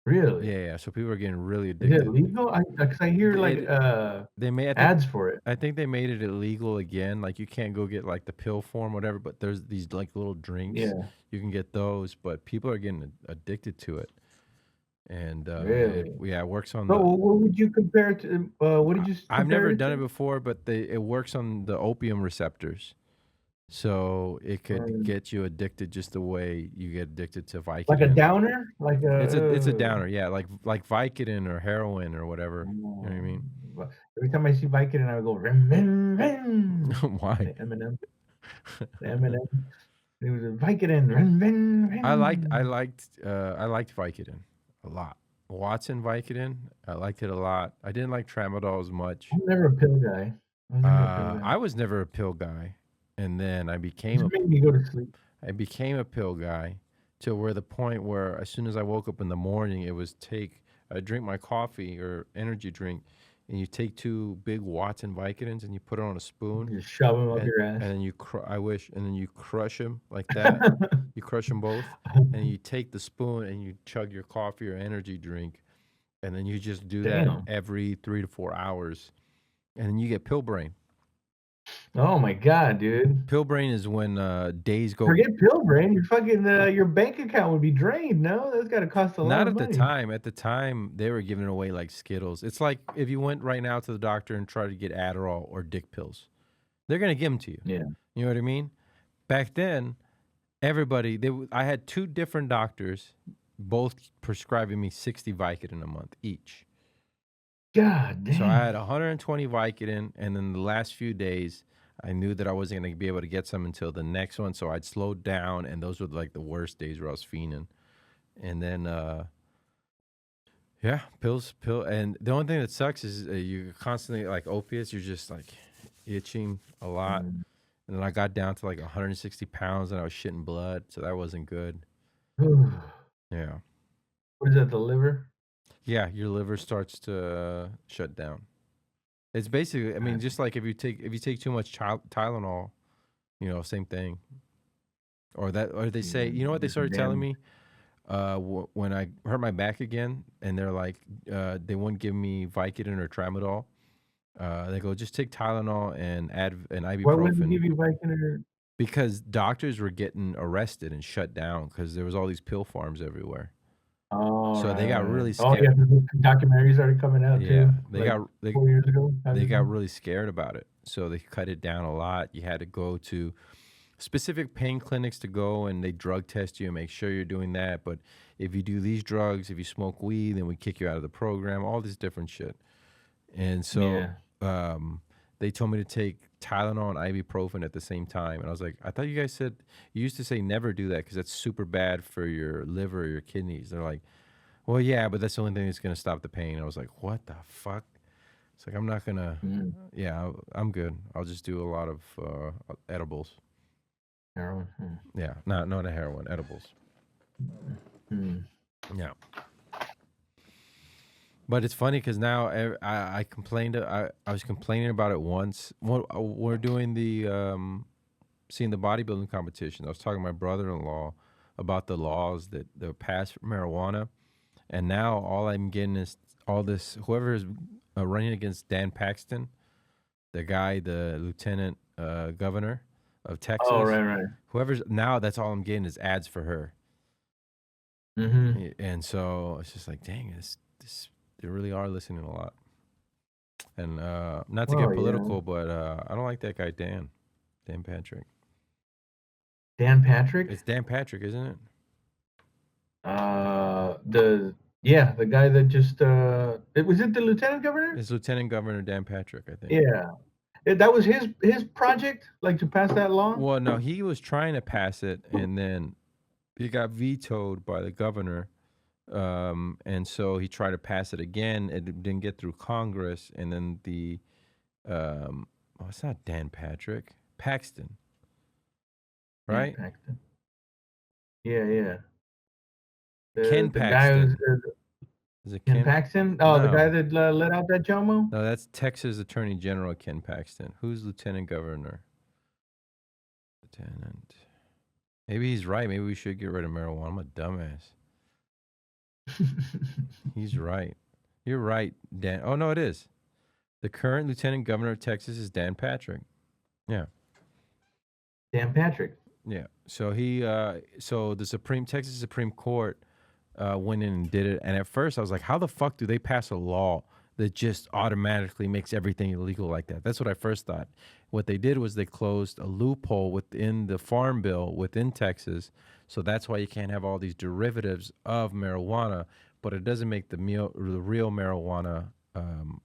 really? Yeah, yeah. So people are getting really Is it addicted. legal? Because I hear like It they may ads for it. I think they made it illegal again. Like you can't go get like the pill form, whatever. But there's these like little drinks Yeah, you can get those. But people are getting addicted to it, and really. it works on So the. what would you compare it to? What did you I've compare never it done it to? before, but it works on the opium receptors, so it could Um, get you addicted just the way you get addicted to like a Vicodin. downer? Like It's a a downer, yeah, like Vicodin or heroin or whatever. You know what I oh, mean? well, every time I see Vicodin, I would go rim, rim, rim. Why? The Eminem, the Eminem. It was a Vicodin, rim, rim, rim. I liked Vicodin a lot. Watson Vicodin, I liked it a lot. I didn't like tramadol as much. I'm never a pill guy. I was never a pill guy. I was never a pill guy, and then It just made me go to sleep. I became a pill guy to where the point where as soon as I woke up in the morning, it was I drink my coffee or energy drink, and you take two big Watson Vicodins and you put it on a spoon, Just shove them up and your ass. and then I wish, and then you crush them like that. You crush them both, and you take the spoon and you chug your coffee or energy drink, and then you just do that Damn. every 3 to 4 hours, and then you get pill brain. Oh my god, dude. Pill brain is when days go. Forget pill brain. Your fucking your bank account would be drained. No, that's got to cost a lot Not of at the money. time. At the time, they were giving away like Skittles. It's like if you went right now to the doctor and tried to get Adderall or dick pills, they're gonna give them to you. Yeah. You know what I mean? Back then, everybody I had 2 different doctors, both prescribing me 60 Vicodin a month each. God So I had damn. 120 Vicodin, and then the last few days, I knew that I wasn't gonna be able to get some until the next one, so I'd slowed down, and those were like the worst days where I was fiending. And then yeah, and the only thing that sucks is you constantly like opiates. You're just like itching a lot, Mm. and then I got down to like 160 pounds, and I was shitting blood, so that wasn't good. Yeah, What is that? The liver? yeah, your liver starts to shut down. It's basically, I mean, God, just like if you take too much Tylenol, same thing. Or they say, you know what they just started telling damn. me? When I hurt my back again, and they're like, they wouldn't give me Vicodin or Tramadol. They go, just take Tylenol and add an Why wouldn't they ibuprofen give you Vicodin? because doctors were getting arrested and shut down because there was all these pill farms everywhere. Oh, So they got right. really Oh, scared. yeah, the documentaries started coming out Yeah, too, like 4 years ago, 5 they years got ago. really scared about it. So they cut it down a lot. You had to go to specific pain clinics to go, and they drug test you and make sure you're doing that. But if you do these drugs, if you smoke weed, then we kick you out of the program. All this different shit. And so Yeah. they told me to take Tylenol and ibuprofen at the same time. And I was like, I thought you guys said you used to say never do that because that's super bad for your liver or your kidneys. They're like, well, yeah, but that's the only thing that's going to stop the pain. I was like, what the fuck? It's like, I'm not going to, Mm. yeah, I'm good. I'll just do a lot of edibles. Heroin. Yeah, not a heroin, edibles. Mm. Yeah. But it's funny because now I complained. I was complaining about it once. We're doing the seeing the bodybuilding competition. I was talking to my brother-in-law about the laws that they're passed for marijuana, and now all I'm getting is all this. Whoever is running against Dan Paxton, the guy, the lieutenant governor of Oh, Texas, right. whoever's now, that's all I'm getting is ads for her. Mhm. And so it's just like, dang, this they really are listening a lot. And not to Oh, get yeah. political, but I don't like that guy Dan Patrick. Dan Patrick? It's Dan Patrick, isn't it? The yeah, the guy that just was it the lieutenant governor? It's Lieutenant Governor Dan Patrick, I think. Yeah. That was his project, like to pass that law? Well, no, he was trying to pass it, and then he got vetoed by the governor. And so he tried to pass it again. It didn't get through Congress, and then it's not Dan Patrick, Paxton, Dan right? Paxton. Yeah, yeah. Ken The guy who's Paxton. Is it Ken Ken? Paxton? Oh, the guy No, that let out that Jomo? no, that's Texas Attorney General Ken Paxton. Who's Lieutenant Governor? Lieutenant. Maybe he's right. Maybe we should get rid of marijuana. I'm a dumbass. He's right. You're right, Dan. Oh no, it is. The current Lieutenant Governor of Texas is Dan Patrick. Yeah. Dan Patrick. Yeah. So so the Texas Supreme Court went in and did it. And at first I was like, how the fuck do they pass a law that just automatically makes everything illegal like that? That's what I first thought. What they did was they closed a loophole within the farm bill within Texas. So that's why you can't have all these derivatives of marijuana, but it doesn't make the real marijuana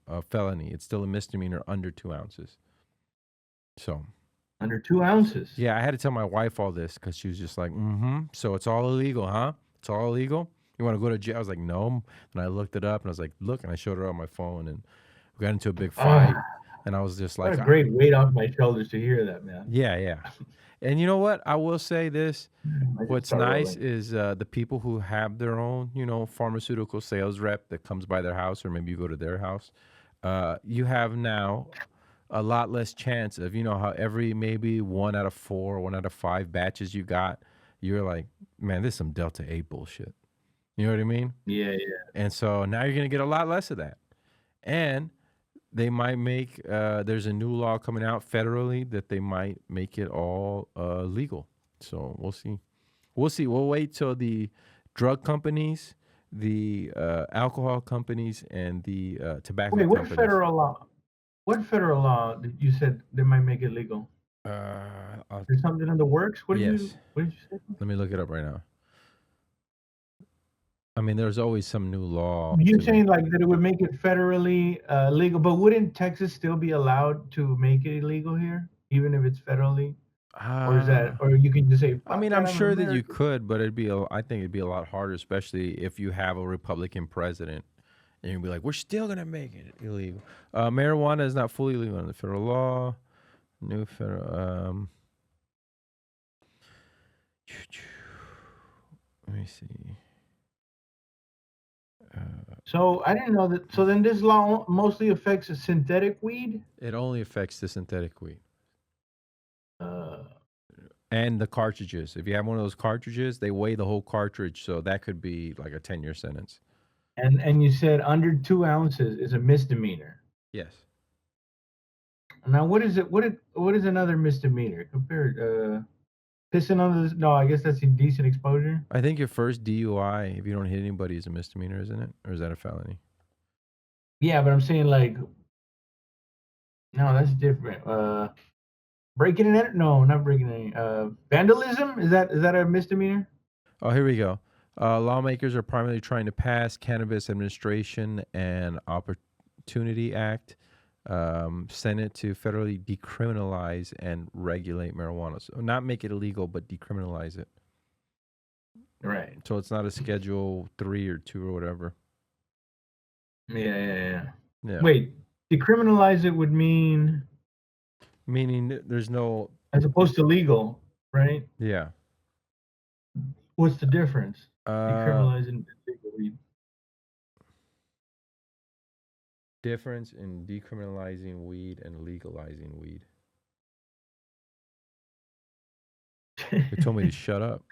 a felony. It's still a misdemeanor under 2 ounces. So Under 2 ounces. yeah, I had to tell my wife all this because she was just like, mm-hmm. So it's all illegal, huh? It's all illegal? You want to go to jail? I was like, no. And I looked it up and I was like, look, and I showed her on my phone and we got into a big fight. Ah, And I was just what like, a great weight off my shoulders to hear that, man. yeah, yeah. And you know what? I will say this. I just What's start nice rolling. is the people who have their own, pharmaceutical sales rep that comes by their house, or maybe you go to their house. You have now a lot less chance of, how every maybe 1 out of 4, 1 out of 5 batches you got, you're like, man, this is some Delta 8 bullshit. You know what I mean? Yeah, And so now you're going to get a lot less of that. And they might make. There's a new law coming out federally that they might make it all legal. So we'll see. We'll see. We'll wait till the drug companies, the alcohol companies, and the tobacco Wait, what companies. federal law? What federal law did you said they might make it legal? Uh, There's something in the works. yes. What did you say? Let me look it up right now. I mean, there's always some new law You're to make. saying like that it would make it federally legal, but wouldn't Texas still be allowed to make it illegal here, even if it's federally? Or is that, Uh, or you can just say, I fuck mean, that, I'm I'm an sure that you American. could, but I think it'd be a lot harder, especially if you have a Republican president, and you'd be like, we're still gonna make it illegal. Marijuana is not fully legal under federal law. New federal. Let me see. So I didn't know that. So then this law mostly affects a synthetic weed. It only affects the synthetic weed Uh, and the cartridges. If you have one of those cartridges, they weigh the whole cartridge, so that could be like a 10-year sentence. and you said under 2 ounces is a misdemeanor. Yes. Now what is it? What is another misdemeanor compared? Pissing on the no, I guess that's indecent exposure. I think your first DUI, if you don't hit anybody, is a misdemeanor, isn't it? Or is that a felony? Yeah, but I'm saying like no, that's different. Breaking and no, not breaking any. Vandalism is that a misdemeanor? Oh, here we go. Lawmakers are primarily trying to pass Cannabis Administration and Opportunity Act, Senate to federally decriminalize and regulate marijuana. So not make it illegal, but decriminalize it. Right. So it's not a Schedule 3 or 2 or whatever. Yeah. Yeah. Wait, decriminalize it would mean Meaning there's no. as opposed to legal, right? Yeah. What's the difference? Uh, Decriminalizing legal weed. difference in decriminalizing weed and legalizing weed. They told me to shut up.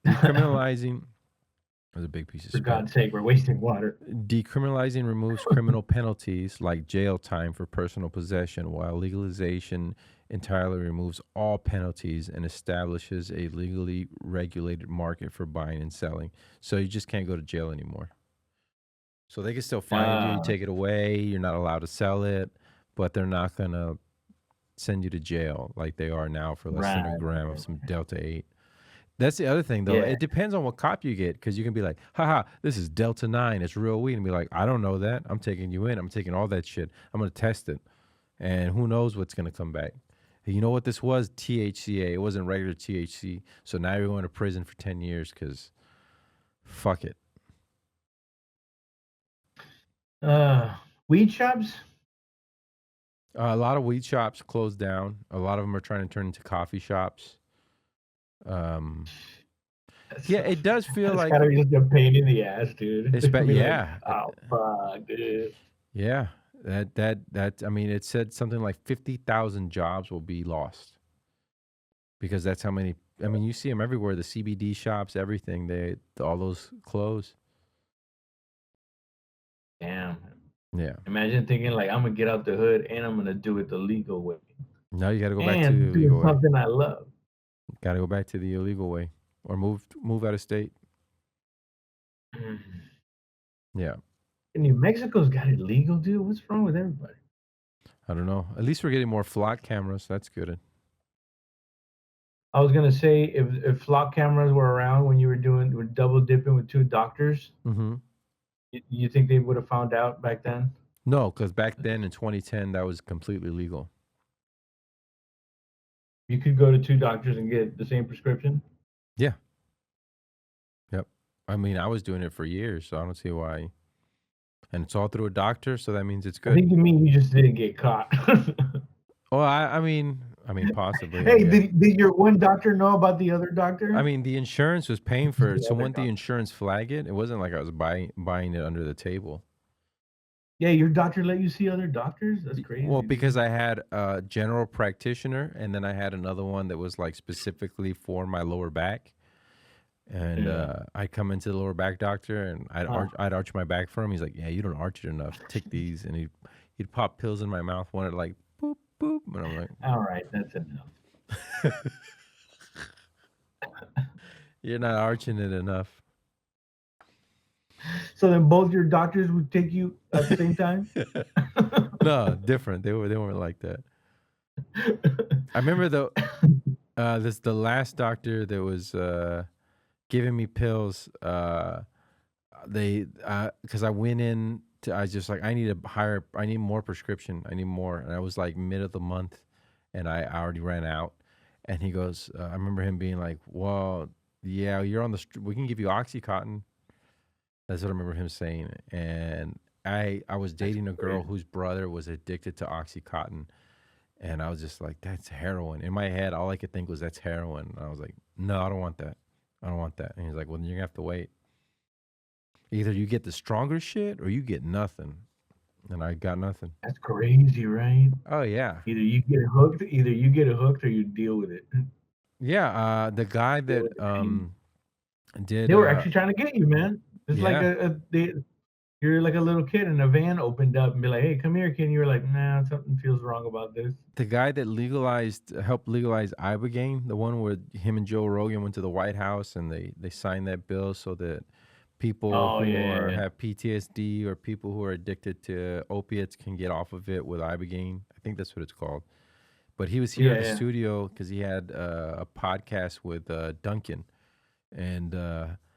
Decriminalizing was a big piece of For spit. God's sake, we're wasting water. Decriminalizing removes criminal penalties like jail time for personal possession, while legalization entirely removes all penalties and establishes a legally regulated market for buying and selling. So you just can't go to jail anymore. So they can still find you, take it away. You're not allowed to sell it, but they're not going to send you to jail like they are now for less than a gram of some Delta 8. That's the other thing, though. Yeah. It depends on what cop you get, because you can be like, haha, this is Delta 9. It's real weed. And be like, I don't know that. I'm taking you in. I'm taking all that shit. I'm going to test it. And who knows what's going to come back. You know what this was? THCA. It wasn't regular THC. So now you're going to prison for 10 years because fuck it. Weed shops? A lot of weed shops closed down. A lot of them are trying to turn into coffee shops. Yeah, it does feel like gotta be just a pain in the ass, dude. yeah. Like, oh fuck, dude. Yeah, that I mean, it said something like 50,000 jobs will be lost because that's how many. I mean, you see them everywhere. The CBD shops, everything. All those close. Damn. Yeah. Imagine thinking like I'm gonna get out the hood and I'm gonna do it the legal way. Now you got to go back to And the do illegal way. something I love. Got to go back to the illegal way, or move out of state. Yeah. New Mexico's got it legal, dude. What's wrong with everybody? I don't know. At least we're getting more flock cameras. That's good. I was gonna say if flock cameras were around when you were double dipping with two doctors, Mm-hmm. you think they would have found out back then? No, because back then in 2010, that was completely legal. You could go to two doctors and get the same prescription? Yeah. Yep. I mean, I was doing it for years, so I don't see why. And it's all through a doctor, so that means it's good. I think you mean you just didn't get caught. Well, I mean, possibly. Hey, did your one doctor know about the other doctor? I mean, the insurance was paying for it, so when the insurance flag it wasn't like I was buying it under the table. Yeah, your doctor let you see other doctors? That's crazy. Well, because I had a general practitioner, and then I had another one that was like specifically for my lower back. And I'd come into the lower back doctor, and I'd arch my back for him. He's like, "Yeah, you don't arch it enough. Take these." And he'd pop pills in my mouth, wanted like boop boop, and I'm like, All right, that's enough. you're not arching it enough. So then both your doctors would take you at the same time? No, different. They weren't like that. I remember the last doctor that was giving me pills. They because I went in to, I was just like, I need more prescription. I need more, and I was like mid of the month, and I already ran out. And he goes, I remember him being like, well, yeah, you're on the we can give you Oxycontin. That's what I remember him saying. And I was dating a girl whose brother was addicted to Oxycontin. And I was just like, that's heroin. In my head, all I could think was that's heroin. And I was like, no, I don't want that. I don't want that. And he's like, well, then you're going to have to wait. Either you get the stronger shit or you get nothing. And I got nothing. That's crazy, right? Oh, yeah. Either you get hooked or you deal with it. Yeah. The guy Deal that with the pain. did. They were actually trying to get you, man. It's like Yeah. you're like a little kid and a van opened up and be like, hey, come here, kid. And you were like, nah, something feels wrong about this. The guy that helped legalize Ibogaine, the one where him and Joe Rogan went to the White House and they signed that bill so that people Oh who yeah, yeah. have PTSD or people who are addicted to opiates can get off of it with Ibogaine. I think that's what it's called. But he was here in the Yeah. studio because he had a podcast with Duncan, and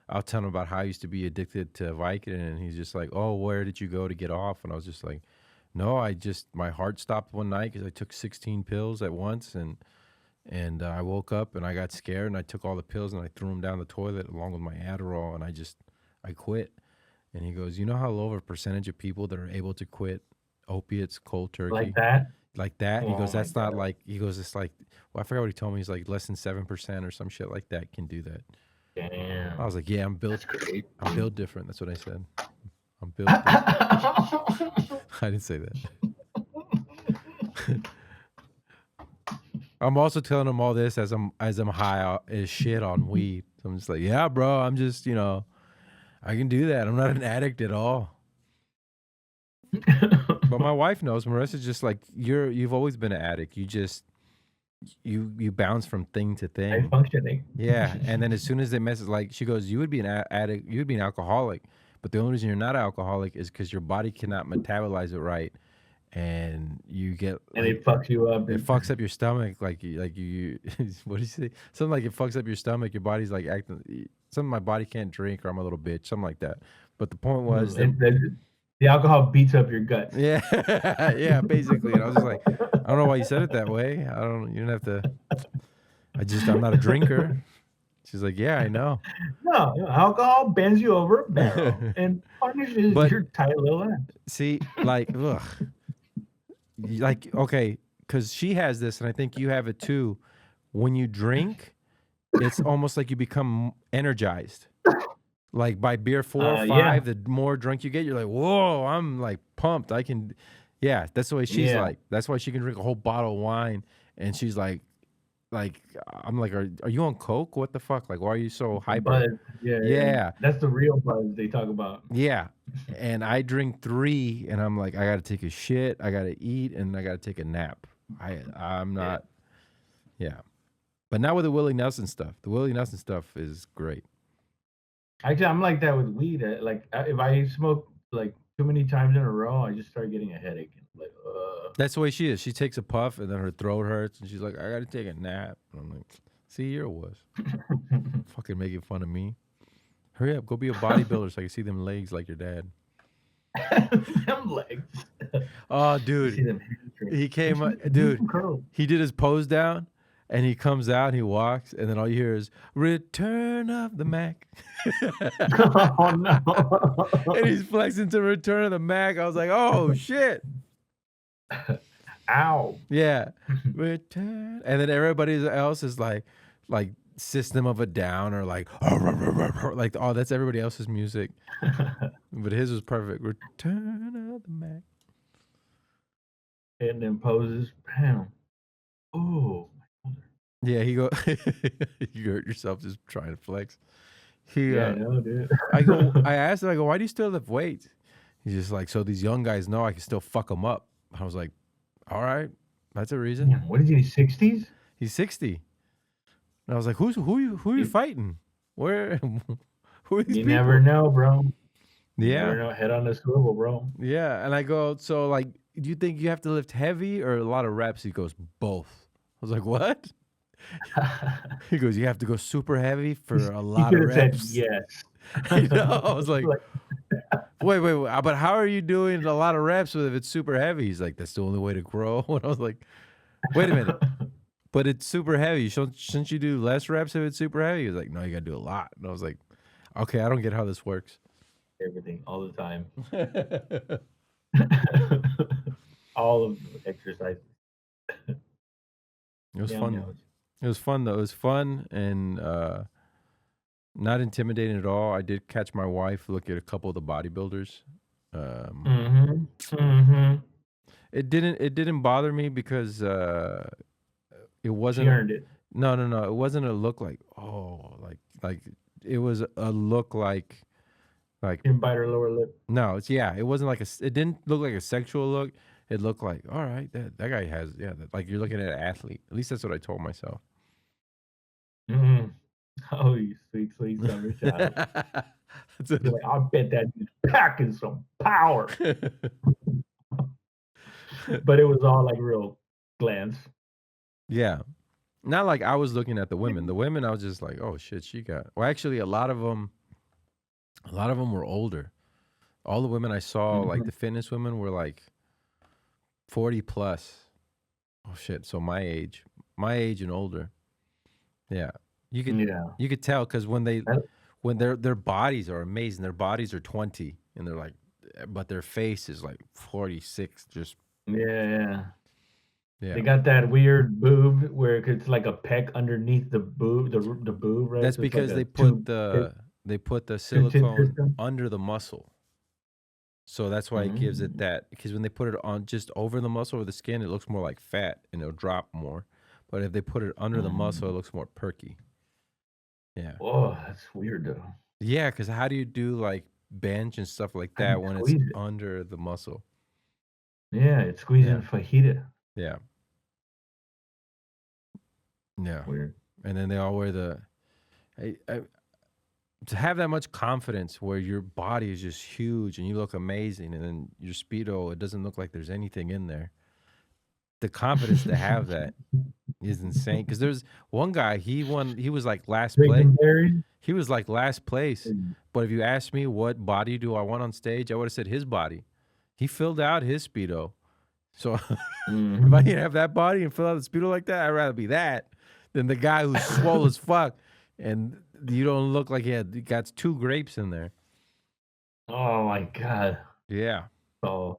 I'll tell him about how I used to be addicted to Vicodin, and he's just like, "Oh, where did you go to get off?" And I was just like, "No, my heart stopped one night because I took 16 pills at once, and I woke up and I got scared and I took all the pills and I threw them down the toilet along with my Adderall, and I quit." And he goes, "You know how low of a percentage of people that are able to quit opiates cold turkey?" Like that? Like that. He Oh goes, my that's not God. like, he goes, it's like, well, I forgot what he told me. He's like less than 7% or some shit like that can do that. I Damn. was like, yeah, I'm That's great. built different. That's what I said. I'm built different. I didn't say that. I'm also telling him all this as I'm high as shit on weed. So I'm just like, yeah, bro, I'm just, I can do that. I'm not an addict at all. But my wife knows. Marissa's just like, you've always been an addict. You just you bounce from thing to High thing. functioning. Yeah, and then as soon as they mess, like she goes, you would be an addict, you would be an alcoholic, but the only reason you're not an alcoholic is because your body cannot metabolize it right, and you get And like it fucks you up. it fucks up your stomach, like you what do you say? Something like it fucks up your stomach. Your body's like acting. Something my body can't drink, or I'm a little bitch, something like that. But the point was that The alcohol beats up your guts. yeah, yeah, basically. And I was just like, I don't know why you said it that way. You didn't have to. I'm not a drinker. She's like, yeah, I know. No, alcohol bends you over a barrel and punishes But your tight little ass. see, like, ugh. Like, okay, because she has this, and I think you have it too. When you drink, it's almost like you become energized. Like by beer 4 or 5, Yeah. the more drunk you get, you're like, whoa, I'm like pumped. I can, yeah, that's the way she's like. That's why she can drink a whole bottle of wine, and she's like, I'm like, are you on coke? What the fuck? Like, why are you so hyper? Buzz. Yeah. That's the real buzz they talk about. Yeah. And I drink 3, and I'm like, I got to take a shit, I got to eat, and I got to take a nap. I'm not, yeah. But not with the Willie Nelson stuff. The Willie Nelson stuff is great. Actually, I'm like that with weed. Like, if I smoke like too many times in a row, I just start getting a headache. Like, That's the way she is. She takes a puff, and then her throat hurts, and she's like, I got to take a nap. And I'm like, see, here it was. Fucking making fun of me. Hurry up, go be a bodybuilder so I can see them legs like your dad. them legs. Oh, dude. He came up, dude. He did his pose down, and he comes out, and he walks, and then all you hear is "Return of the Mac." Oh no! And he's flexing to "Return of the Mac." I was like, "Oh shit!" Ow! Yeah, return. And then everybody else is like System of a Down or like oh, that's everybody else's music. But his was perfect. Return of the Mac. And then poses. Bam. Oh. Yeah, he go. You hurt yourself just trying to flex. Yeah, I know, dude. I asked him, I go, why do you still lift weights? He's just like, so these young guys know I can still fuck them up. I was like, all right, that's a reason. Damn, what is he? 60s? He's 60. And I was like, who are you fighting? Where who are these You people? never know, bro. You Yeah. never know. Head on the swivel, bro. Yeah. And I go, so like, do you think you have to lift heavy or a lot of reps? He goes, both. I was like, what? He goes, you have to go super heavy for a He lot could of have said reps. yes. I know. I was like, wait, but how are you doing a lot of reps if it's super heavy? He's like, that's the only way to grow. And I was like, wait a minute, but it's super heavy. Shouldn't you do less reps if it's super heavy? He was like, no, you got to do a lot. And I was like, okay, I don't get how this works. Everything, all the time. All of the exercises. It was Damn fun. knows. It was fun though. It was fun and not intimidating at all. I did catch my wife look at a couple of the bodybuilders. It didn't bother me because it She wasn't. earned it. No. It wasn't a look like like it was a look like Didn't bite her lower lip. no. It wasn't like it didn't look like a sexual look. It looked like all right. That guy has like you're looking at an athlete. At least that's what I told myself. Oh, you sweet summer child. That's what- You're like, I bet that dude's packing some power. But it was all like real glance. Yeah. Not like I was looking at the women. The women, I was just like, oh shit, she got. Well, actually, a lot of them were older. All the women I saw, like the fitness women, were like 40 plus. Oh shit! So my age and older. Yeah, you could tell because when their bodies are amazing. Their bodies are 20, and they're like, but their face is like 46. Just Yeah. yeah. They got that weird boob where it's like a peck underneath the boob, the boob, right? That's So it's like because a they put the two-tip silicone system. under the muscle. So that's why it gives it that, because when they put it on just over the muscle or the skin, it looks more like fat and it'll drop more. But if they put it under the muscle, it looks more perky. Yeah. Oh, that's weird though. Yeah, because how do you do like bench and stuff like that when it's under the muscle? Yeah, it's squeezing fajita. Yeah. Yeah. Weird. And then they all wear the to have that much confidence where your body is just huge and you look amazing, and then your Speedo, it doesn't look like there's anything in there. The confidence to have that is insane. Because there's one guy, he was like last place. He was like last place. But if you asked me what body do I want on stage, I would have said his body. He filled out his Speedo. So if I can have that body and fill out the Speedo like that, I'd rather be that than the guy who's swole as fuck and you don't look like he got 2 grapes in there. Oh my God. Yeah. Oh,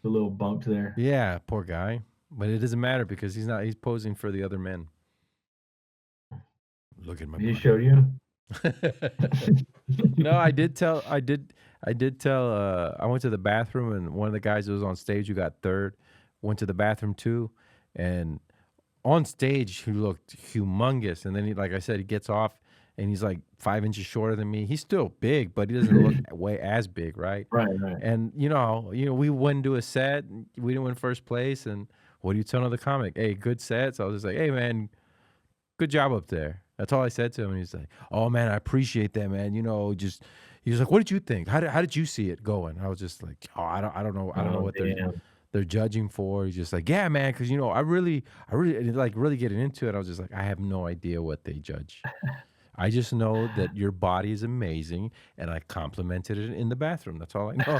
the little bumps there. Yeah, poor guy. But it doesn't matter because he's posing for the other men. Look at my body. He showed you? No, I did tell I went to the bathroom, and one of the guys that was on stage who got third went to the bathroom too, and on stage he looked humongous, and then like I said, he gets off and he's like 5 inches shorter than me. He's still big, but he doesn't look way as big, right? Right. And you know, we wouldn't do a set, we didn't win first place, and what do you tell another comic? Hey, good set. So I was just like, hey man, good job up there. That's all I said to him. And he's like, oh man, I appreciate that, man. You know, just he was like, what did you think? How did you see it going? I was just like, oh, I don't know what they're judging for. He's just like, yeah, man, because you know, I really like really getting into it. I was just like, I have no idea what they judge. I just know that your body is amazing, and I complimented it in the bathroom. That's all I know.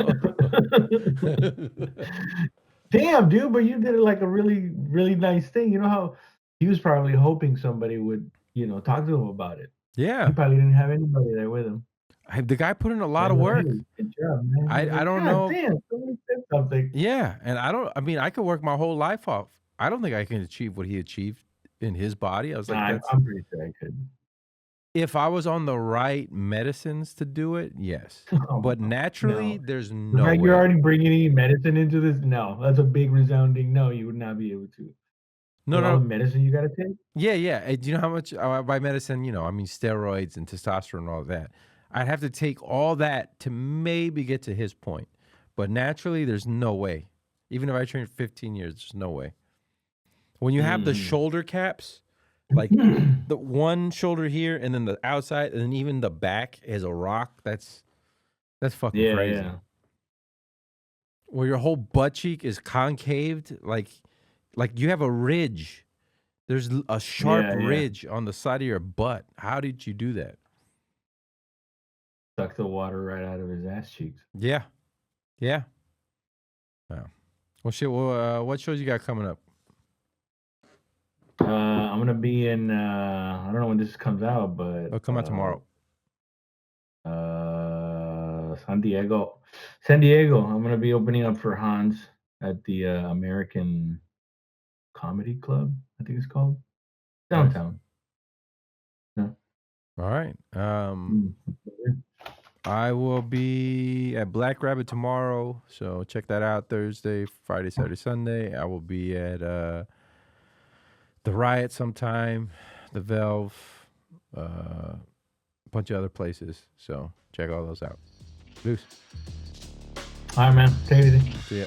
Damn, dude, but you did it like a really, really nice thing. You know how he was probably hoping somebody would, talk to him about it. Yeah. He probably didn't have anybody there with him. The guy put in a lot of work. Hey, good job, man. I don't know. Damn, somebody said something. Yeah, and I mean, I could work my whole life off. I don't think I can achieve what he achieved in his body. I was like, I'm pretty sure I could. If I was on the right medicines to do it, yes. But naturally, there's no way. You're already bringing any medicine into this? No, that's a big resounding no. You would not be able to. No. All the medicine you got to take? Yeah. Do you know how much by medicine? I mean steroids and testosterone and all that. I'd have to take all that to maybe get to his point. But naturally, there's no way. Even if I train 15 years, there's no way. When you have the shoulder caps, like the one shoulder here and then the outside and then even the back is a rock, that's fucking crazy. Yeah. Where your whole butt cheek is concaved, like you have a ridge. There's a sharp ridge on the side of your butt. How did you do that? Suck the water right out of his ass cheeks. Yeah. Yeah. Wow. Well, shit. Well, what shows you got coming up? I'm gonna be in. I don't know when this comes out, but It'll come out tomorrow. San Diego. I'm gonna be opening up for Hans at the American Comedy Club. I think it's called downtown. Nice. Yeah. All right. I will be at Black Rabbit tomorrow, so check that out. Thursday, Friday, Saturday, Sunday. I will be at the Riot sometime, the Velve, a bunch of other places. So check all those out. Peace. All right, man. Take it easy. See ya.